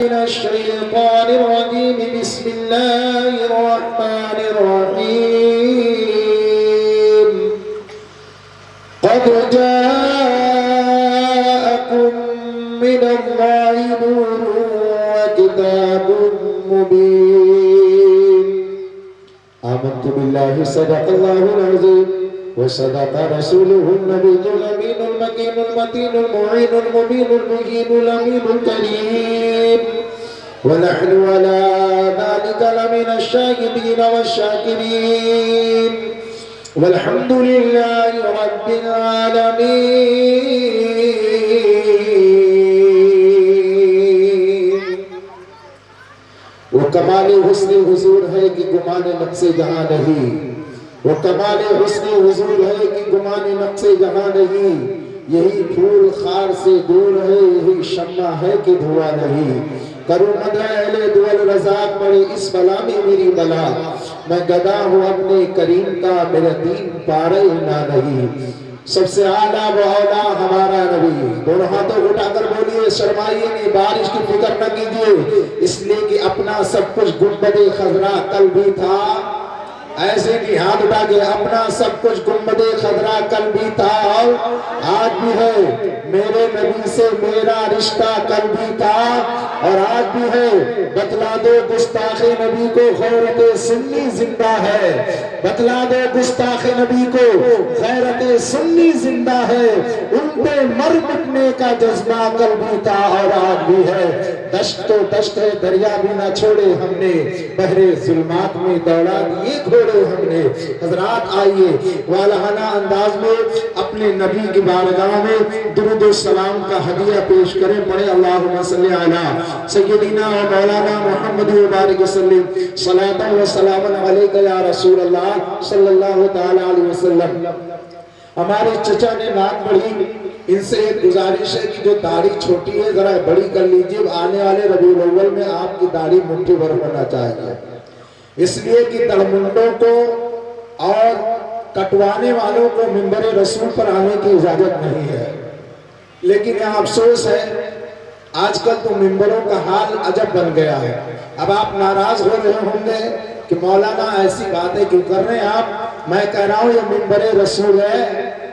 من الشيطان الرجيم بسم الله الرحمن الرحيم قد جاءكم من الله نور وكتاب مبين آمنت بالله صدق الله العظيم وصدق رسوله النبي الأمين المكين المتين المعين المبين المهين الأمين الكريم ونحن على ذلك لمن الشاهدين والشاكرين والحمد لله رب العالمين. وہ کمال حسن حضور ہے کہ گمان نقص جہاں نہیں، وہ کمال حسن حضور ہے کہ گمان نقص جہاں نہیں، یہی پھول خار سے دور ہے، یہی شمع ہے کہ دھواں نہیں. کروں مدح اہل دول رضا پڑے اس بلا میں میری بلا، میں گدا ہوں اپنے کریم کا، میرا دین پارے نہ نہیں. سب سے اعلیٰ و اولا ہمارا نبی. دونوں ہاتھوں اٹھا کر بولیے، شرمائیے نہیں، بارش کی فکر نہ کیجیے، اس لیے کہ اپنا سب کچھ گنبد خضرا کل بھی تھا. ایسے نہیں، ہاتھ اٹھا کے، اپنا سب کچھ گنبد خضرا کل بھی تھا اور آج بھی ہے. میرے نبی سے میرا رشتہ کل بھی تھا اور آج بھی ہے. بتلا دو گستاخ نبی کو غیرت سنی زندہ ہے، بتلا دو گستاخ نبی کو غیرت سنی زندہ ہے. ان پہ مر مٹنے کا جذبہ کل بھی تھا اور آج بھی ہے. دشت تو دشت ہے، دریا بھی نہ چھوڑے ہم نے، بحر ظلمات میں دوڑا دیے گھوڑے ہم نے. حضرات آئیے والہانہ انداز میں اپنے نبی کی بارگاہ میں درود و سلام کا ہدیہ پیش کریں. پڑھیں اللہم صلی علی سیدنا و مولانا محمد و بارک وسلم صلاۃ و سلام علیک یا رسول اللہ صلی اللہ تعالی علیہ وسلم. ہمارے چچا نے نعت پڑھی، ان سے ایک گزارش ہے کہ جو داڑھی چھوٹی ہے ذرا بڑی کر لیجیے. آنے والے ربیع الاول میں آپ کی داڑھی مٹھی بھر ہونا چاہیے، اس لیے کہ تڑمنڈوں کو اور کٹوانے والوں کو منبر رسول پر آنے کی اجازت نہیں ہے. لیکن یہ افسوس ہے آج کل تو منبروں کا حال عجب بن گیا ہے. اب آپ ناراض ہو رہے ہوں گے کہ مولانا ایسی باتیں کیوں کر رہے ہیں آپ. میں کہہ رہا ہوں یہ منبر رسول ہے.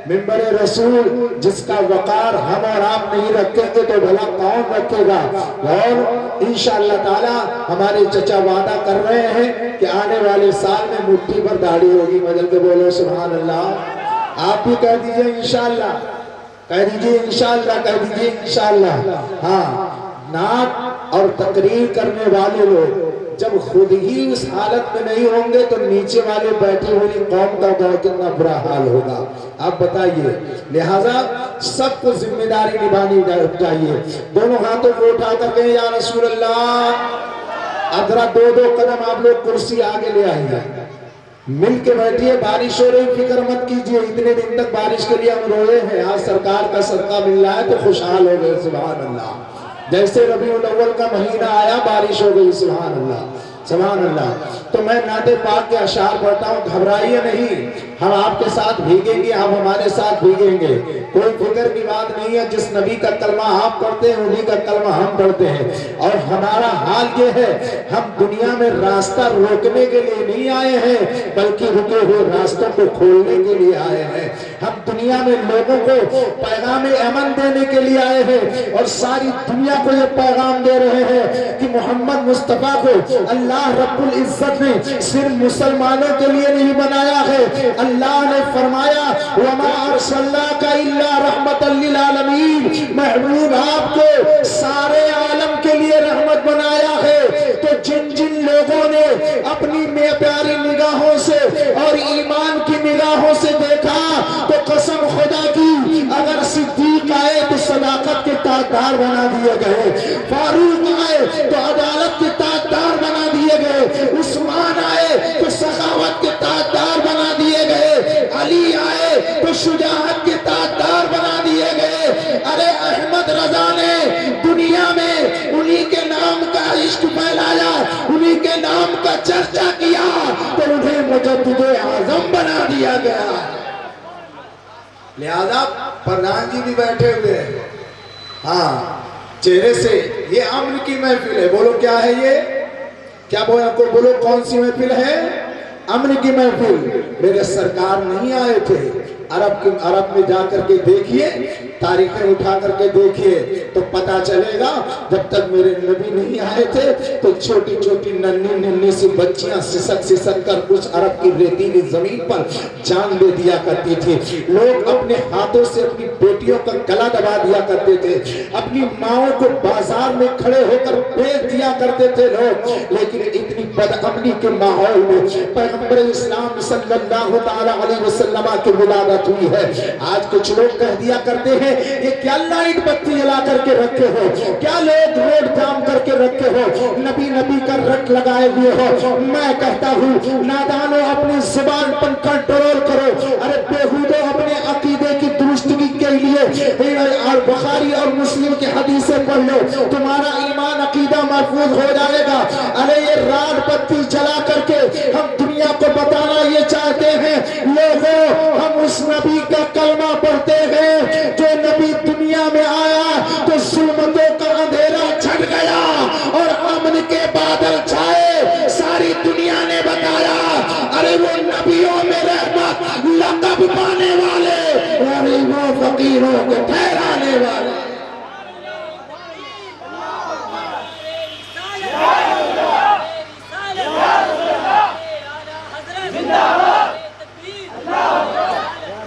منبر رسول جس کا وقار ہم اور آپ نہیں رکھیں گے تو بھلا کون رکھے گا. اور انشاءاللہ تعالی ہمارے چچا وعدہ کر رہے ہیں کہ آنے والے سال میں مٹھی پر داڑھی ہوگی. بدل کے بولو سبحان اللہ. آپ بھی کہہ دیجئے انشاءاللہ، کہہ دیجئے انشاءاللہ، کہہ دیجئے انشاءاللہ. ہاں، نعت اور تقریر کرنے والے لوگ جب خود ہی اس حالت میں نہیں ہوں گے تو نیچے والے بیٹھی ہوئی قوم کا کتنا برا حال ہوگا. آپ بتائیے. لہٰذا سب کو ذمہ داری نبھانی چاہیے. دونوں ہاتھوں کو اٹھا کر کہیں یا رسول اللہ. اب ذرا دو قدم آپ لوگ کرسی آگے لے آئیے، مل کے بیٹھیے. بارش ہو رہی فکر مت کیجیے. اتنے دن تک بارش کے لیے ہم روئے ہیں، آج سرکار کا صدقہ مل رہا ہے تو خوشحال ہو گئے. سبحان اللہ. جیسے ربیع الاول کا مہینہ آیا بارش ہو گئی. سبحان اللہ سبحان اللہ. تو میں نعت پاک کے اشعار پڑھتا ہوں. گھبرائیے نہیں، ہم آپ کے ساتھ بھیگیں گے، آپ ہمارے ساتھ بھیگیں گے. کوئی فکر کی بات نہیں ہے. جس نبی کا کلمہ آپ پڑھتے ہیں انہی کا کلمہ ہم پڑھتے ہیں. اور ہمارا حال یہ ہے، ہم دنیا میں راستہ روکنے کے لیے نہیں آئے ہیں بلکہ رکے ہوئے راستوں کو کھولنے کے لیے آئے ہیں. ہم دنیا میں لوگوں کو پیغام امن دینے کے لیے آئے ہیں اور ساری دنیا کو یہ پیغام دے رہے ہیں کہ محمد مصطفیٰ کو اللہ رب العزت نے صرف مسلمانوں کے لیے نہیں بنایا ہے. اللہ نے فرمایا وَمَا أَرْسَلْنَاكَ إِلَّا رَحْمَةً لِّلْعَالَمِينَ. محبوب آپ کو سارے عالم کے لیے رحمت بنایا ہے. تو جن لوگوں نے اپنی پیاری نگاہوں سے اور ایمان کی نگاہوں سے دیکھا تو قسم خدا کی اگر صدیق آئے تو صداقت کے تاجدار بنا دیے گئے، فاروق آئے تو عدالت کے تاجدار بنا دیے گئے، عثمان آئے تو سخاوت کے تاجدار بنا دیے گئے، علی آئے تو شجاعت کے تاجدار بنا دیے گئے. ارے احمد رضا نے دنیا میں انہی کے نام کا عشق پھیلایا، انہی کے نام کا چرچا کیا تو انہیں مجدد اعظم بنا دیا گیا. لہذا پردھان جی بھی بیٹھے ہوئے ہیں. ہاں، چہرے سے یہ امن کی محفل ہے. بولو کیا ہے یہ؟ کیا بولو کون سی محفل ہے؟ امن کی محفل. میرے سرکار نہیں آئے تھے. عرب میں جا کر کے دیکھیے, تاریخیں اٹھا کر کے دیکھیے تو پتا چلے گا جب تک میرے نبی نہیں آئے تھے تو چھوٹی چھوٹی ننھی سی بچیاں سسک کر اس عرب کی ریتیلی زمین پر جان دے دیا کرتی تھی. لوگ اپنے ہاتھوں سے اپنی بیٹیوں کا گلا دبا دیا کرتے تھے, اپنی ماؤں کو بازار میں کھڑے ہو کر بیچ دیا کرتے تھے لوگ. لیکن اتنی بدامنی کے ماحول میں پیغمبر اسلام صلی اللہ تعالی علیہ وسلم کی ولادت ہوئی ہے. آج کچھ لوگ کہہ دیا کرتے ہیں یہ کیا لائٹ بتی جلا کر کے رکھے ہو, کیا لوگ روڈ جام کر کے رکھے ہو, نبی کا رٹ لگائے ہوئے ہو. میں کہتا ہوں نادانو اپنی زبان پر کنٹرول کرو. ارے بےہودو اپنے عقیدے کی درستگی کے لیے اور بخاری اور مسلم کی حدیثیں پڑھ لو, تمہارا ایمان عقیدہ محفوظ ہو جائے گا. ارے یہ راڈ بتی جلا کر کے ہم دنیا کو بتانا یہ چاہتے ہیں لوگوں ہم اس نبی کا کلمہ پڑھتے ہیں جو نبی دنیا میں آیا تو ظلمتوں کا اندھیرا چھٹ گیا اور امن کے بادل چھائے. ساری دنیا نے بتایا ارے وہ نبیوں میں رحمت لقب پانے والے, ارے وہ فقیروں کو ٹھہرانے والے.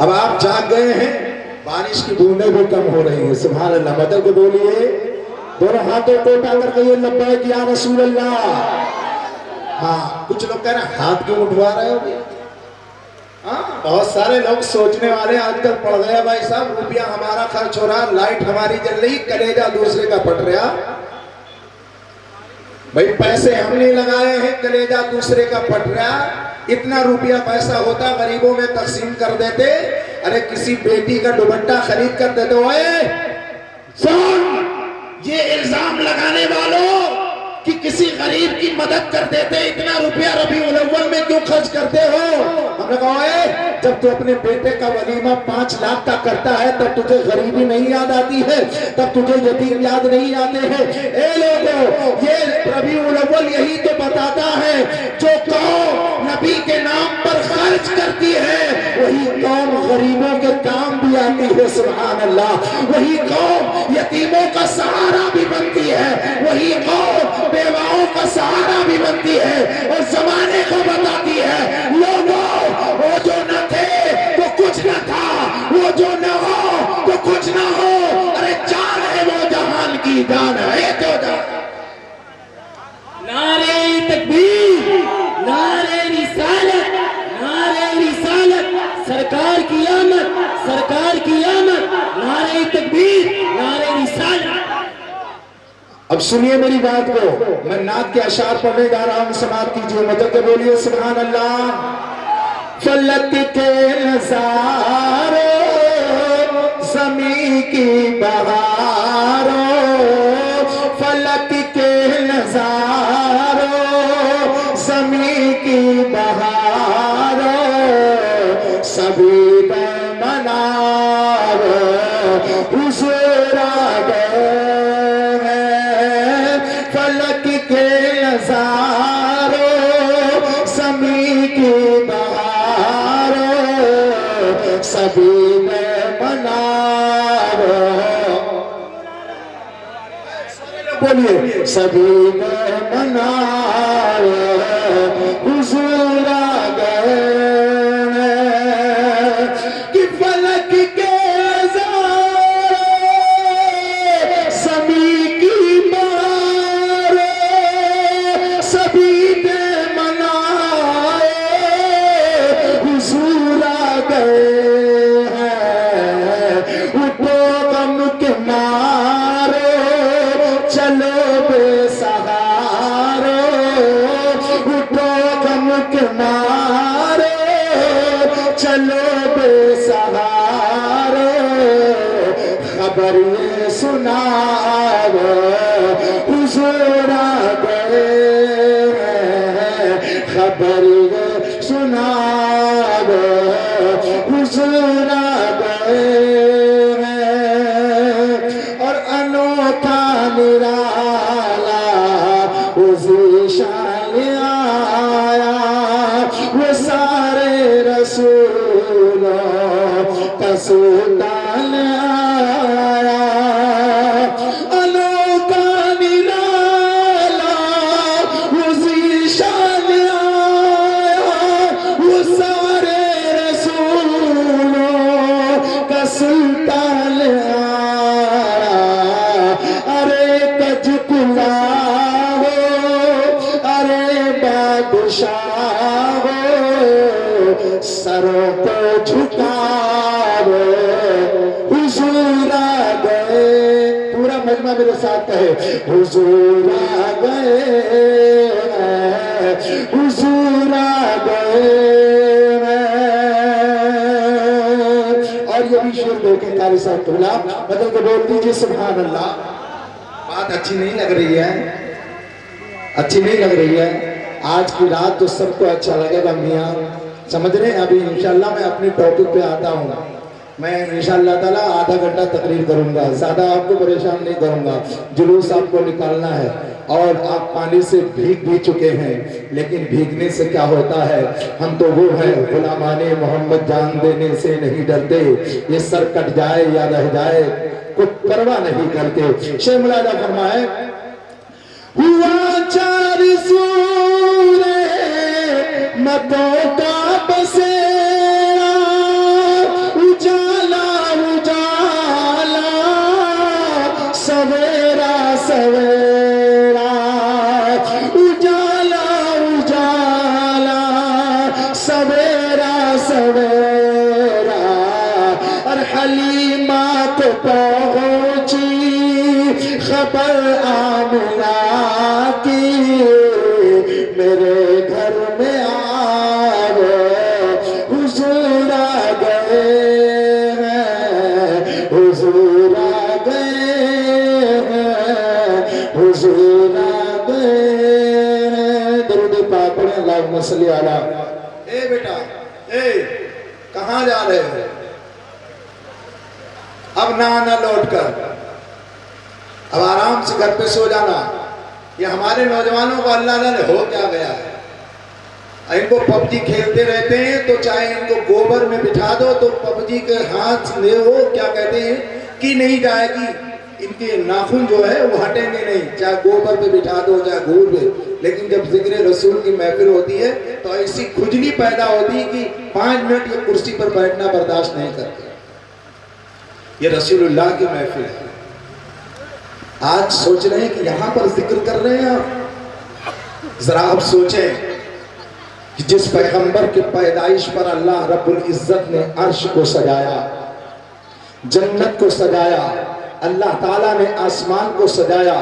اب آپ جاگ گئے ہیں, بارش کی بوندیں بھی کم ہو رہی ہیں. سبحان اللہ. مدد کو بولیے, دونوں ہاتھوں کو اٹھا کر کہیے لبیک یا رسول اللہ. ہاں کچھ لوگ کہہ رہے ہیں ہاتھ کیوں اٹھوا رہے ہو؟ ہاں بہت سارے لوگ سوچنے والے آج کل پڑ گئے بھائی صاحب روپیہ ہمارا خرچ ہو رہا, لائٹ ہماری جل رہی, کلیجہ دوسرے کا پھٹ رہا. بھائی پیسے ہم نے لگائے ہیں, کلیجہ دوسرے کا پھٹ رہا. اتنا روپیہ پیسہ ہوتا غریبوں میں تقسیم کر دیتے. ارے کسی بیٹی کا دوپٹہ خرید کر دیتے. اوئے سن, یہ الزام لگانے والوں کہ کسی غریب کی مدد کر دیتے, اتنا روپیہ ربیع الاول میں کیوں خرچ کرتے ہو؟ ہم نے کہا اے جب تو اپنے بیٹے کا ولیمہ 5 لاکھ کا کرتا ہے تب تجھے غریبی نہیں یاد آتی ہے, تب تجھے یتیم یاد نہیں آتے ہیں. اے لوگوں یہ ربیع الاول یہی تو بتاتا ہے جو قوم نبی کے نام پر خرچ کرتی ہے وہی قوم غریبوں کے کام بھی آتی ہے. سبحان اللہ. وہی قوم یتیموں کا سہارا بھی بنتی ہے, وہی قوم بیواؤں کا سہارا بھی بنتی ہے اور زمانے کو بتاتی ہے لوگوں وہ جو نہ تھے تو کچھ نہ تھا, وہ جو نہ ہو تو کچھ نہ ہو. ارے جان ہے وہ جہان کی جان ہے تو جان. نعرہ تکبیر, نعرہ رسالت, نعرہ رسالت, سرکار کی آمد, سرکار کی آمد, نعرہ تکبیر, نعرہ رسالت. اب سنیے میری بات کو, میں نعت کے اشعار پڑھنے جا رہا ہوں, سماعت کیجئے. مدد کے بولیے سبحان اللہ. فلک کے نظاروں زمین کی بہاروں, فلک کے نظاروں زمین کی بہاروں, سبھی بے منار حضور آ گئے. فلک کے نظاروں زمین کی بہاروں, سبھی بے منار, بولیے سبھی بے منار حضور آ گئے. کہ فلک کے خبر یہ سناؤ حضور آ گئے, خبر یہ سناؤ حضور آ گئے. اور انوکھا نرالا وہ ذیشان آیا، وہ سارے رسولوں کا سلطان آیا، انوکھا نرالا وہ ذیشان آیا، وہ سارے رسولوں کا سلطان آیا، ارے کج کلا ہو، ارے بادشاہ ہو، سروں کو جھکاو، حضور آ گئے، پورا مجمع میرے ساتھ کہے، حضور آ گئے، حضور آ گئے۔ اور یہ بھی شعر دیکھیں قاری صاحب قبلہ، بدل کے بول دیجئے سبحان اللہ۔ بات اچھی نہیں لگ رہی ہے، اچھی نہیں لگ رہی ہے، آج کی رات تو سب کو اچھا لگے گا میاں، سمجھ رہے ہیں؟ ابھی انشاءاللہ میں اپنی ٹاپک پہ آتا ہوں، میں انشاءاللہ تعالیٰ آدھا گھنٹہ تقریر کروں گا، زیادہ آپ کو پریشان نہیں کروں گا، جلوس آپ کو نکالنا ہے، اور آپ پانی سے بھیگ بھی چکے ہیں، لیکن بھیگنے سے کیا ہوتا ہے؟ ہم تو وہ ہیں غلامان محمد، جان دینے سے نہیں ڈرتے، یہ سر کٹ جائے یا رہ جائے کچھ پرواہ نہیں کرتے۔ شیخ ملازہ فرمائے، ہوا چار سورے متوں کا بسیرا، اجالا اجالا سویرا سویرا، اجالا اجالا سویرا سویرا، اور حلیمہ کو پہنچی خبر آمنہ کی، میرے گھر میں آوے حضور آ گئے ہیں، حضور آ گئے ہیں، حضور آ گئے ہیں۔ درود پاک پڑھیں، اللہم صلی علی۔ اے بیٹا، اے کہاں جا رہے ہو؟ اب نہ آنا لوٹ کر، اب آرام سے گھر پہ سو جانا۔ یہ ہمارے نوجوانوں کو اللہ نے ہو کیا گیا ہے، ان کو پب جی کھیلتے رہتے ہیں، تو چاہے ان کو گوبر میں بٹھا دو تو پب جی کے ہاتھ میں وہ کیا کہتے ہیں کی نہیں جائے گی، ان کے ناخن جو ہے وہ ہٹیں گے نہیں، چاہے گوبر پہ بٹھا دو چاہے گھور پہ۔ لیکن جب ذکر رسول کی محفل ہوتی ہے تو ایسی کھجلی پیدا ہوتی ہے کہ 5 منٹ یہ کرسی پر بیٹھنا برداشت نہیں کرتے۔ یہ رسول اللہ کی محفل ہے، آج سوچ رہے ہیں کہ یہاں پر ذکر کر رہے ہیں آپ، ذرا آپ سوچیں کہ جس پیغمبر کی پیدائش پر اللہ رب العزت نے عرش کو سجایا، جنت کو سجایا، اللہ تعالیٰ نے آسمان کو سجایا،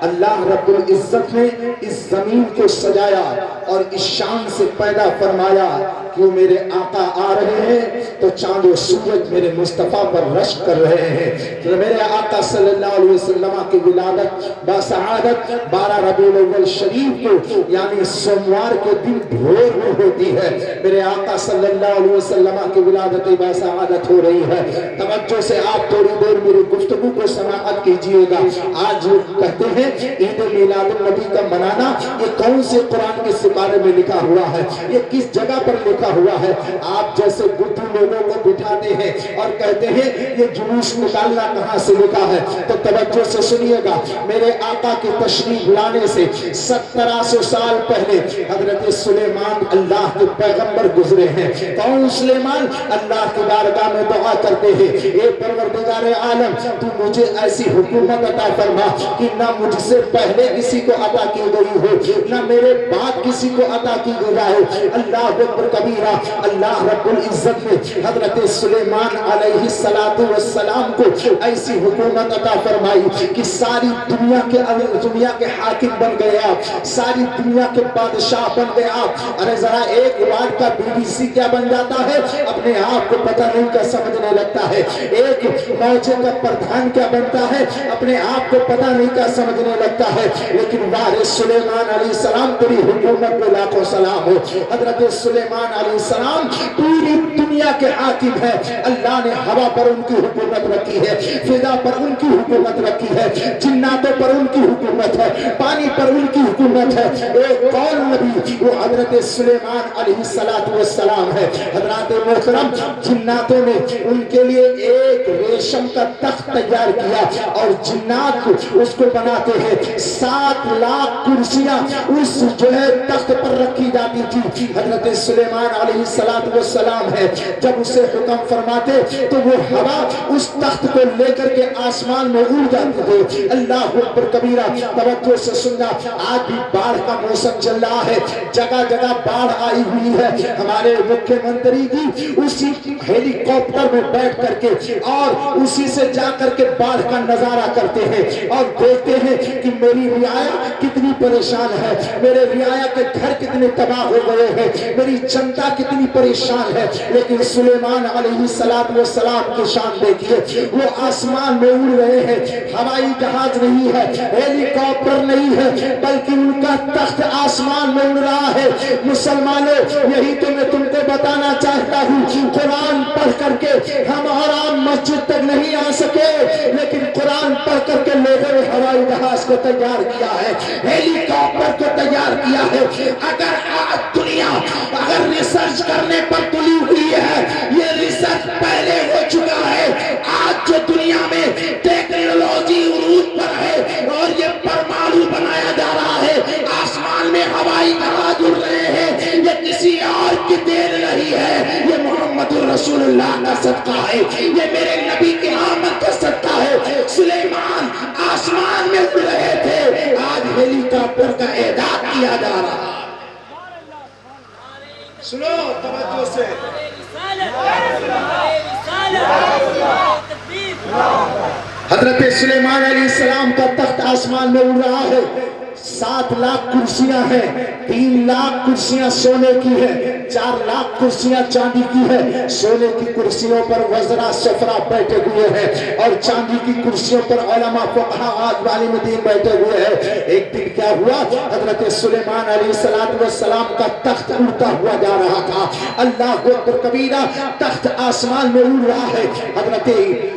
اللہ رب العزت نے اس زمین کو سجایا، اور اس شان سے پیدا فرمایا کہ وہ میرے آقا آ رہے ہیں تو چاند و سورج میرے مصطفیٰ پر رشک کر رہے ہیں۔ تو میرے آقا صلی اللہ علیہ وسلم کی ولادت باسعادت 12 ربیع الاول شریف کو یعنی سوموار کے دن بھور میں ہوتی ہے۔ میرے آقا صلی اللہ علیہ وسلم کی ولادت باسعادت ہو رہی ہے۔ توجہ سے آپ تھوڑی دیر میری گفتگو کو سماعت کیجئے گا۔ آج کہتے ہیں عید میلاد النبی کا منانا، یہ کون سے قرآن کے سپارے میں لکھا ہوا ہے، یہ کس جگہ پر لکھا ہوا ہے؟ آپ جیسے بدھو لوگوں کو بٹھاتے ہیں اور کہتے ہیں یہ جلوس نکالنا کہاں سے لکھا ہے، تو توجہ سے سنیے گا۔ میرے آقا کی تشریف لانے سے 1700 سال پہلے حضرت سلیمان اللہ کے پیغمبر گزرے ہیں۔ کون سلیمان؟ اللہ کی بارگاہ میں دعا کرتے ہیں، اے پروردگار عالم تو مجھے ایسی حکومت عطا فرما کہ نہ مجھ سے پہلے کسی کو عطا کی گئی ہو، نہ میرے بعد کسی کو عطا کی گئی ہو۔ اللہ اکبر کبیرہ۔ اللہ رب العزت نے حضرت سلیمان علیہ السلام کو ایسی حکومت عطا فرمائی کہ ساری دنیا کے حاکم بن گئے آپ، ساری دنیا کے بادشاہ بن گئے آپ۔ ارے ذرا ایک وارڈ کا BBC کیا بن جاتا ہے، اپنے آپ کو پتہ نہیں کیا سمجھنے لگتا ہے۔ ایک موجے کا پردھان کیا بنتا ہے، اپنے آپ کو پتہ نہیں کیا سمجھنے لگتا ہے۔ لیکن وارث سلیمان علیہ السلام، تیری حکومت پہ لاکھوں سلام ہو۔ حضرت سلیمان علیہ السلام پوری دنیا دنیا کے حاکم ہیں. اللہ نے ہوا پر ان کی حکومت رکھی ہے, فضا پر ان کی حکومت رکھی ہے, جناتوں پر ان کی حکومت ہے, پانی پر ان کی حکومت ہے. ایک قول نبی وہ حضرت سلیمان علیہ السلام ہے. حضرات محترم, جناتوں نے ان کے لیے ایک ریشم کا تخت تیار کیا اور جنات اس کو بناتے ہیں. 7 لاکھ کرسیاں اس جو ہے تخت پر رکھی جاتی تھی. حضرت سلیمان علیہ السلام ہے, جب اسے حکم فرماتے تو وہ ہوا اس تخت کو لے کر کے آسمان میں اڑ جاتے تھے. اللہ اکبر کبیرہ, توجہ سے سننا. آج بھی باڑھ کا موسم چل رہا ہے, جگہ جگہ باڑھ آئی ہوئی ہے. ہمارے مکھیہ منتری جی اسی ہیلی کاپٹر میں بیٹھ کر کے اور اسی سے جا کر کے باڑھ کا نظارہ کرتے ہیں اور دیکھتے ہیں کہ میری رعایا کتنی پریشان ہے, میرے رعایا کے گھر کتنے تباہ ہو گئے ہیں, میری جنتا کتنی پریشان ہے. لیکن سلیمان علیہ السلام کی شان دیکھیے, وہ آسمان میں اڑ رہے ہیں. ہوائی جہاز نہیں ہے, ہیلی کاپٹر نہیں ہے, بلکہ ان کا تخت آسمان میں اڑ رہا ہے. مسلمانوں, یہی تو میں تم کو بتانا چاہتا ہوں. قرآن پڑھ کر کے ہم آرام مسجد تک نہیں آ سکے, لیکن قرآن پڑھ کر کے لوگوں نے ہوائی جہاز کو تیار کیا ہے, ہیلی کاپٹر کو تیار کیا ہے. اگر آج دنیا اگر ریسرچ کرنے پر تلی ہوئی ہے, یہ ریسرچ پہلے ہو چکا ہے. آج جو دنیا میں ٹیکنالوجی عروج پر ہے اور یہ پرمانو بنایا جا رہا ہے, آسمان میں ہوائی جہاز اڑ رہے ہیں, یہ کسی اور کی دیر نہیں ہے, یہ محمد رسول اللہ کا صدقہ ہے, یہ میرے نبی کی آمد کا صدقہ ہے. سلیمان آسمان میں اڑ رہے تھے, آج ہیلی کاپٹر کا اعداد کیا جا رہا ہے. سنو توجہ سے, حضرت سلیمان علیہ السلام کا تخت آسمان میں اڑ رہا ہے. 7 لاکھ کرسیاں ہیں, 3 لاکھ کرسیاں سونے کی ہیں, 4 لاکھ کرسیاں چاندی کی ہیں. سونے کی کرسیوں پر وزراء سفراء بیٹھے ہوئے ہیں اور چاندی کی کرسیوں پر علماء فقہاء عالم دین بیٹھے ہوئے ہیں. ایک دن کیا ہوا, حضرت سلیمان علیہ السلام کا تخت اڑتا ہوا جا رہا تھا. اللہ اکبر کبیرہ, تخت آسمان میں اڑ رہا ہے.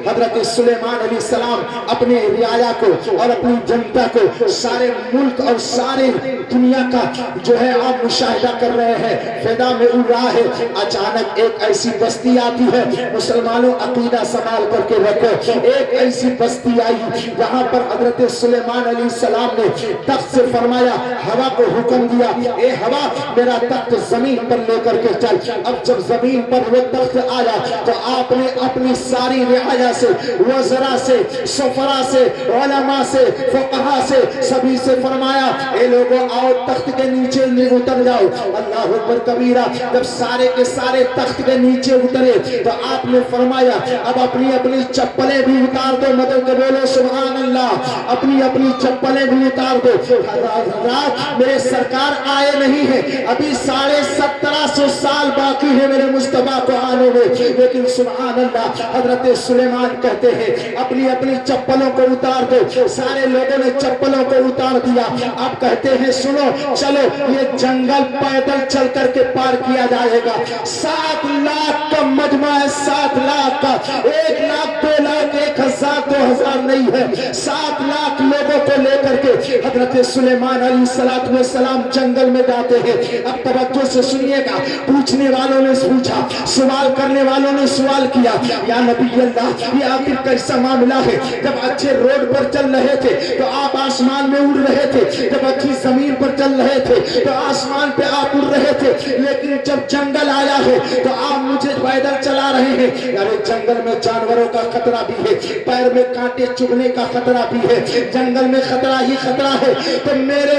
حضرت سلیمان علیہ السلام اپنے رعایا کو اور اپنی جنتا کو سارے ملک اور سارے دنیا کا جو ہے آپ مشاہدہ کر رہے ہیں, فضا میں اڑ رہا ہے. اچانک ایک ایسی بستی آتی ہے, مسلمانوں عقیدہ سنبھال کر کے رکھو. ایک ایسی بستی آئی جہاں پر حضرت سلیمان علیہ السلام نے تخت سے فرمایا, ہوا کو حکم دیا, اے ہوا میرا تخت زمین پر لے کر کے چل. اب جب زمین پر وہ تخت آیا تو آپ نے اپنی ساری رعایا سے, وزراء سے, سفراء سے, علماء سے, فقہاء سے, سبھی سے فرمایا, اے لوگوں آؤ تخت کے نیچے اتر جاؤ. اللہ اکبر کبیرہ, جب سارے کے سارے تخت کے نیچے اترے تو آپ نے فرمایا اب اپنی اپنی چپلیں بھی اتار دو. مدد کے بولو سبحان اللہ, اپنی اپنی چپلیں بھی اتار دو. حضرات میرے سرکار آئے نہیں ہیں, ابھی 1750 سال باقی ہے میرے مصطفیٰ کو آنے میں, لیکن سبحان اللہ حضرت سلیمان کہتے ہیں اپنی اپنی چپلوں کو اتار دو. سارے لوگوں نے چپلوں کو اتار دیا. اب کہتے ہیں سنو چلو یہ جنگل پیدل چل کر کے پار کیا جائے گا. 7 لاکھ کا مجمع ہے, 7 لاکھ کا, 1 لاکھ 2 لاکھ 1000 2000 نہیں ہے, 7 لاکھ لوگوں کو لے کر کے حضرت سلیمان علیہ السلام جنگل میں جاتے ہیں. اب توجہ سے سنیے گا, پوچھنے والوں نے پوچھا, سوال کرنے والوں نے سوال کیا, یا نبی اللہ یہ آخر کیسا معاملہ ہے؟ جب اچھے روڈ پر چل رہے تھے تو آپ آسمان میں اڑ رہے تھے, جب اچھی زمین پر چل رہے تھے تو آسمان پہ آپ اڑ رہے تھے, لیکن جب جنگل آیا ہے تو آپ مجھے پیدل چلا رہے ہیں. یعنی جنگل میں جانوروں کا خطرہ بھی ہے, پیر میں کانٹے چبھنے کا خطرہ بھی ہے, جنگل میں خطرہ ہی خطرہ ہے. تو میرے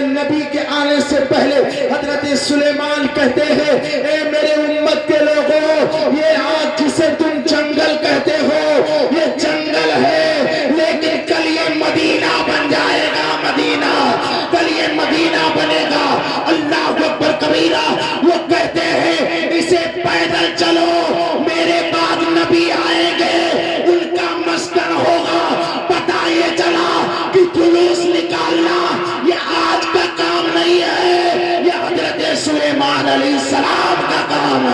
نبی کے آنے سے پہلے حضرت سلیمان کہتے ہیں اے میرے امت کے لوگوں, یہ آج جسے تم جنگل کہتے ہو یہ جنگل ہے, لیکن کل یہ مدینہ بن جائے گا. مدینہ کل یہ مدینہ بنے گا. اللہ اکبر کبیرہ, وہ کہتے ہیں اسے پیدل چلو, میرے بعد نبی آئیں گے, ان کا مسکن ہوگا. پتہ یہ چلا کہ جلوس نکالنا یہ آج کا کام نہیں ہے, یہ حضرت سلیمان علیہ السلام کا کام ہے.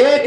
1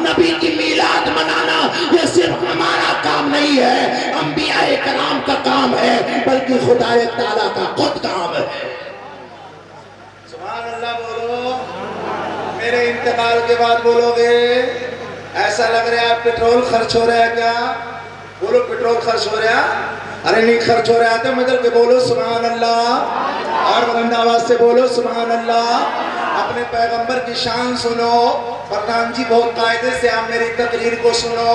نبی کی میلاد منانا یہ صرف ہمارا کام نہیں ہے، انبیاء کرام کا کام ہے، بلکہ خدا تعالیٰ کا خود کام ہے۔ سبحان اللہ بولو، میرے انتقال کے بعد بولو گے؟ ایسا لگ رہا ہے پیٹرول خرچ ہو رہا ہے کیا؟ بولو پیٹرول خرچ ہو رہا ہے؟ ارے نہیں خرچ ہو رہا ہے تو مدر کے بولو سبحان اللہ، اور بلند آواز سے بولو سبحان اللہ۔ اپنے پیغمبر کی شان سنو، پردھان جی بہت قاعدے سے آپ میری تقریر کو سنو،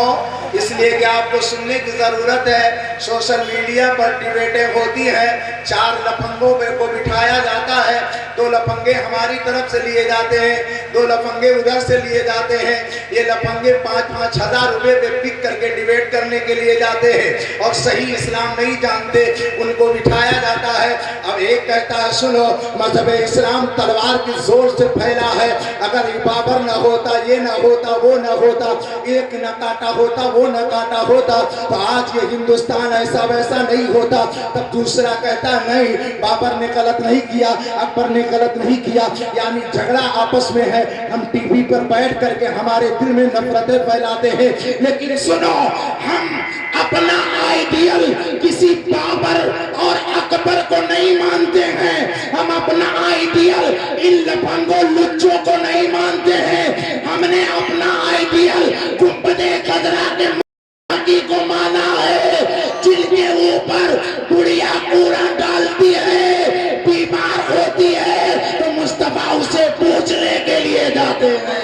اس لیے کہ آپ کو سننے کی ضرورت ہے۔ سوشل میڈیا پر ڈیبیٹیں ہوتی ہیں، 4 لفنگوں کو بٹھایا جاتا ہے، 2 لفنگے ہماری طرف سے لیے جاتے ہیں، 2 لفنگے ادھر سے لیے جاتے ہیں۔ یہ لفنگے 5-5 ہزار روپے پہ پک کر کے ڈیبیٹ کرنے کے لیے جاتے ہیں اور صحیح اسلام نہیں جانتے، ان کو بٹھایا جاتا ہے۔ اب ایک کہتا ہے سنو، مذہب اسلام تلوار کی زور سے پھیلا ہے، اگر بابر نہ ہوتا، یہ نہ ہوتا، وہ نہ ہوتا، ایک نہ کاٹا ہوتا، وہ نہ کاٹا ہوتا تو آج یہ ہندوستان ایسا ویسا نہیں ہوتا۔ تب دوسرا کہتا نہیں، بابر نے غلط نہیں کیا، اکبر نے غلط نہیں کیا، یعنی جھگڑا آپس میں ہے، ہم ٹی وی پر بیٹھ کر کے ہمارے دل میں نفرتیں پھیلاتے ہیں۔ لیکن سنو، ہم اپنا آئیڈیل کسی بابر اور اکبر کو نہیں مانتے ہیں، ہم اپنا آئیڈیل ان لفنگوں لچوں کو نہیں مانتے ہیں، ہم نے اپنا آئیڈیل گنبد خضرا کے ماکی کو مانا ہے، جن کے اوپر بڑھیا کوڑا ڈالتی ہے، بیمار ہوتی ہے تو مصطفیٰ اسے پوچھنے کے لیے جاتے ہیں۔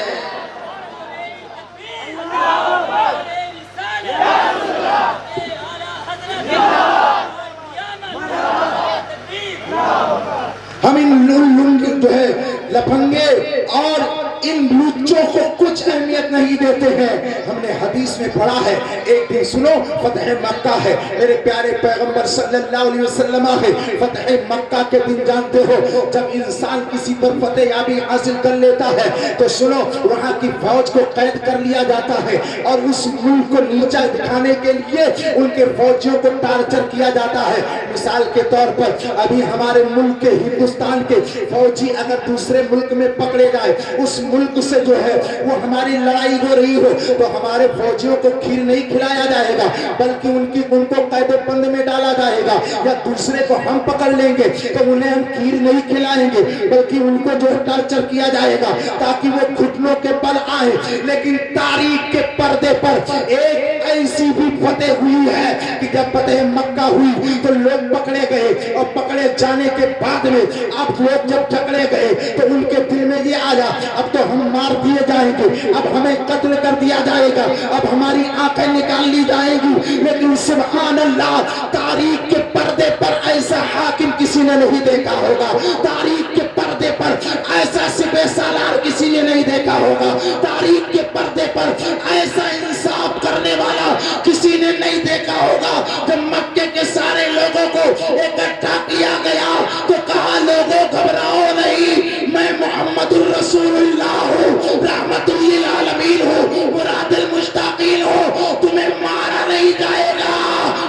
ہم ان جو ہے لفنگے اور ان لچوں کو کچھ اہمیت نہیں دیتے ہیں۔ ہم نے حدیث میں پڑھا ہے، ایک دن سنو فتح مکہ ہے، میرے پیارے پیغمبر صلی اللہ علیہ وسلم ہے، فتح مکہ کے دن جانتے ہو جب انسان کسی پر فتح یابی حاصل کر لیتا ہے تو سنو وہاں کی فوج کو قید کر لیا جاتا ہے اور اس ملک کو نیچا دکھانے کے لیے ان کے فوجیوں کو ٹارچر کیا جاتا ہے۔ مثال کے طور پر ابھی ہمارے ملک کے ہندوستان کے فوجی اگر دوسرے ملک میں پکڑے جائے، اس ملک سے جو ہے وہ ہماری لڑائی ہو رہی ہو تو ہمارے فوجیوں کو کھیر نہیں کھلایا جائے گا بلکہ ان کو قید بند میں ڈالا جائے گا، یا دوسرے کو ہم پکڑ لیں گے تو انہیں ہم کھیر نہیں کھلائیں گے بلکہ ان کو جو ہے ٹارچر کیا جائے گا تاکہ وہ گھٹنوں کے بل آئیں۔ لیکن تاریخ کے پردے پر ایک ایسی بھی فتح ہوئی ہے کہ جب فتح مکہ ہوئی تو لوگ پکڑے گئے اور پکڑے جانے کے بعد میں اب لوگ جب پکڑے گئے تو ان کے دل میں یہ آیا اب تو ہم مار دیے جائیں گے، اب ہمیں قتل کر دیا جائے گا، اب ہماری آنکھیں نکال لی جائیں گی۔ لیکن سبحان اللہ، تاریخ کے پردے پر ایسا حاکم کسی نے نہیں دیکھا ہوگا، تاریخ کے پردے پر ایسا سپہ سالار کسی نے نہیں دیکھا ہوگا، تاریخ کے پردے پر ایسا انصاف کرنے والا کسی نے نہیں دیکھا ہوگا۔ جب مکے کے سارے لوگوں کو اکٹھا کیا گیا تو کہا لوگوں گھبراؤ نہیں، میں محمد الرسول اللہ ہوں، رحمت للعالمین ہوں، مراد المشتاقین ہوں، تمہیں مارا نہیں جائے گا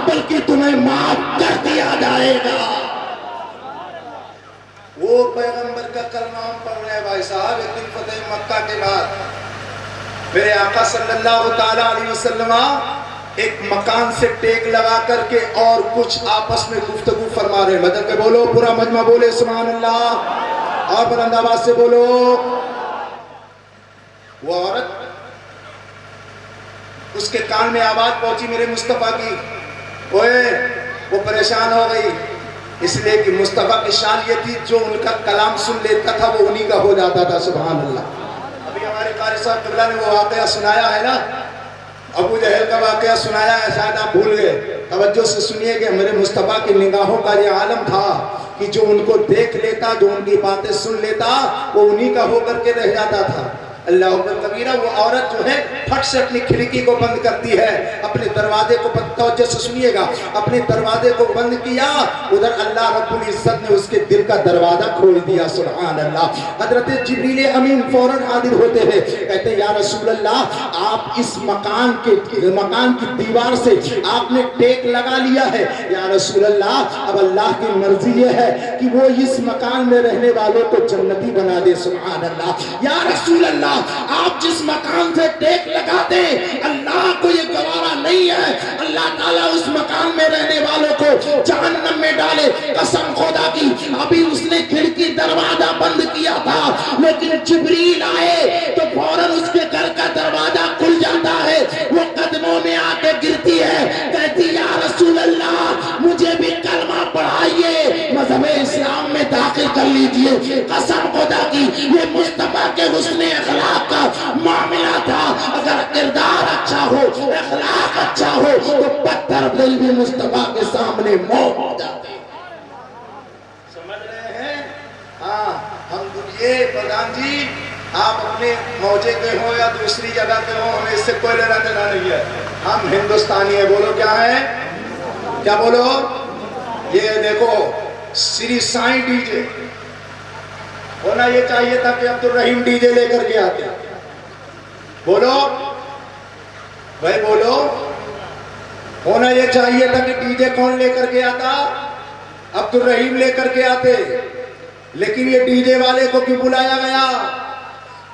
بلکہ تمہیں معاف کر دیا جائے گا۔ وہ پیغمبر کا کلمہ ہم پڑھ رہے ہیں بھائی صاحب، ایک دن فتح مکہ کے بعد میرے آقا صلی اللہ تعالیٰ علیہ وسلم ایک مکان سے ٹیک لگا کر کے اور کچھ آپس میں گفتگو فرما رہے ہیں۔ مدد کے بولو، پورا مجمع بولے سبحان اللہ، اور بلند آواز سے بولو۔ وہ عورت، اس کے کان میں آواز پہنچی میرے مصطفیٰ کی، اوئے، وہ پریشان ہو گئی، اس لیے کہ مصطفیٰ کی شان یہ تھی جو ان کا کلام سن لیتا تھا وہ انہی کا ہو جاتا تھا۔ سبحان اللہ۔ ابھی ہمارے قاری صاحب قبلہ نے وہ واقعہ سنایا ہے نا، ابو جہل کا واقعہ سنایا ہے، شاید آپ بھول گئے، توجہ سے سنیے کہ میرے مصطفیٰ کی نگاہوں کا یہ عالم تھا کہ جو ان کو دیکھ لیتا، جو ان کی باتیں سن لیتا، وہ انہی کا ہو کر کے رہ جاتا تھا۔ اللہ اکبر کبیرہ۔ وہ عورت جو ہے پھٹ سے اپنی کھڑکی کو بند کرتی ہے، اپنے دروازے کو بند، توجہ سے سنیے گا، اپنے دروازے کو بند کیا، ادھر اللہ رب العزت نے اس کے دل کا دروازہ کھول دیا۔ سبحان اللہ۔ حضرت جبریل امین فوراً حاضر ہوتے ہیں، کہتے ہیں یا رسول اللہ، آپ اس مکان کی دیوار سے آپ نے ٹیک لگا لیا ہے، یا رسول اللہ اب اللہ کی مرضی یہ ہے کہ وہ اس مکان میں رہنے والوں کو جنتی بنا دے۔ سبحان اللہ۔ یا رسول اللہ آپ جس مکان سے ٹیک لگا دیں اللہ کو یہ گوارا نہیں ہے، اللہ تعالیٰ اس مکان میں رہنے والوں کو جہنم میں ڈالے۔ قسم خدا کی ابھی اس نے کھڑکی دروازہ بند کیا تھا، لیکن جبریل آئے تو فوراً اس کے گھر کا دروازہ کھل جاتا ہے، وہ قدموں میں آ کے گرتی ہے، کہتی یا رسول اللہ مجھے بھی کلمہ پڑھائیے، مذہب اسلام میں داخل کر لیجئے۔ قسم خدا کی یہ مصطفیٰ کے حسن اخلاق کا معاملہ تھا، اگر کردار اچھا ہو، اخلاق اچھا ہو تو پتھر دل بھی مصطفیٰ کے سامنے موت ہو جاتے ہیں۔ سمجھ رہے ہیں؟ ہاں ہم یہ پردھان جی آپ اپنے موجے کے ہوں یا دوسری جگہ کے ہوں، ہمیں اس سے کوئی لینا دینا نہیں ہے، ہم ہندوستانی ہیں۔ بولو کیا ہے؟ کیا بولو؟ یہ دیکھو سری سائیں ڈی جے ہونا یہ چاہیے تھا کہ عبدالرحیم ڈی جے لے کر کے آتے۔ بولو بھائی بولو، ہونا یہ چاہیے تھا کہ ڈی جے کون لے کر کے آتا؟ عبدالرحیم لے کر کے آتے، لیکن یہ ڈی جے والے کو کیوں بلایا گیا؟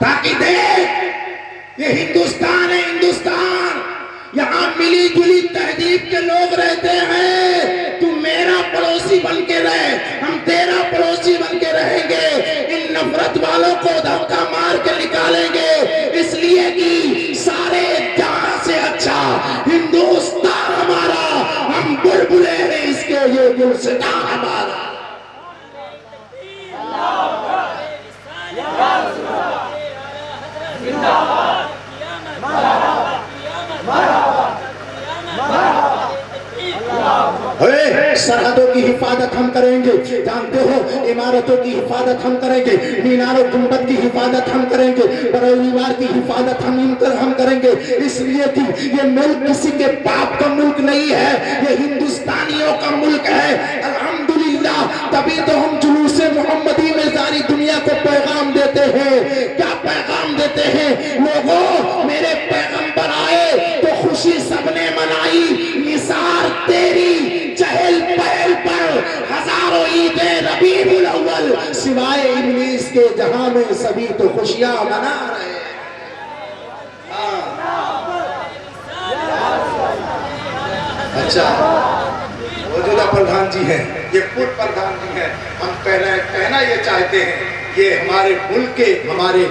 تاکہ دیکھ یہ ہندوستان ہے، ہندوستان یہاں ملی جلی تہذیب کے لوگ رہتے ہیں، تو میرا پڑوسی بن کے رہے، ہم تیرا پڑوسی بن کے رہیں گے، ان نفرت والوں کو دھکا مار کے نکالیں گے، اس لیے کہ سارے جہاں سے اچھا ہندوستان ہمارا، ہم بلبلے ہیں اس کے، یہ گلستان ہمارا۔ سرحدوں کی حفاظت ہم کریں گے، جانتے ہو عمارتوں کی حفاظت ہم کریں گے، مینار و گنبد کی حفاظت ہم کریں گے، برولیوار کی حفاظت ہم کریں گے، اس لیے کہ یہ ملک کسی کے باپ کا ملک نہیں ہے، یہ ہندوستانیوں کا ملک ہے۔ الحمدللہ تبھی تو ہم جلوس محمدی میں ساری دنیا کو پیغام دیتے ہیں۔ کیا پیغام دیتے ہیں؟ لوگوں میرے پیغمبر آئے تو خوشی سب نے منائی، نثار تیری چہل پہل پر ہزاروں عیدیں ربیع الاول، سوائے ابلیس کے جہاں میں سبھی تو خوشیاں منا رہے ہیں۔ اچھا موجودہ پردھان جی ہیں، یہ خود پردھان جی ہیں، ہم کہنا یہ چاہتے ہیں یہ ہمارے ملک کے، ہمارے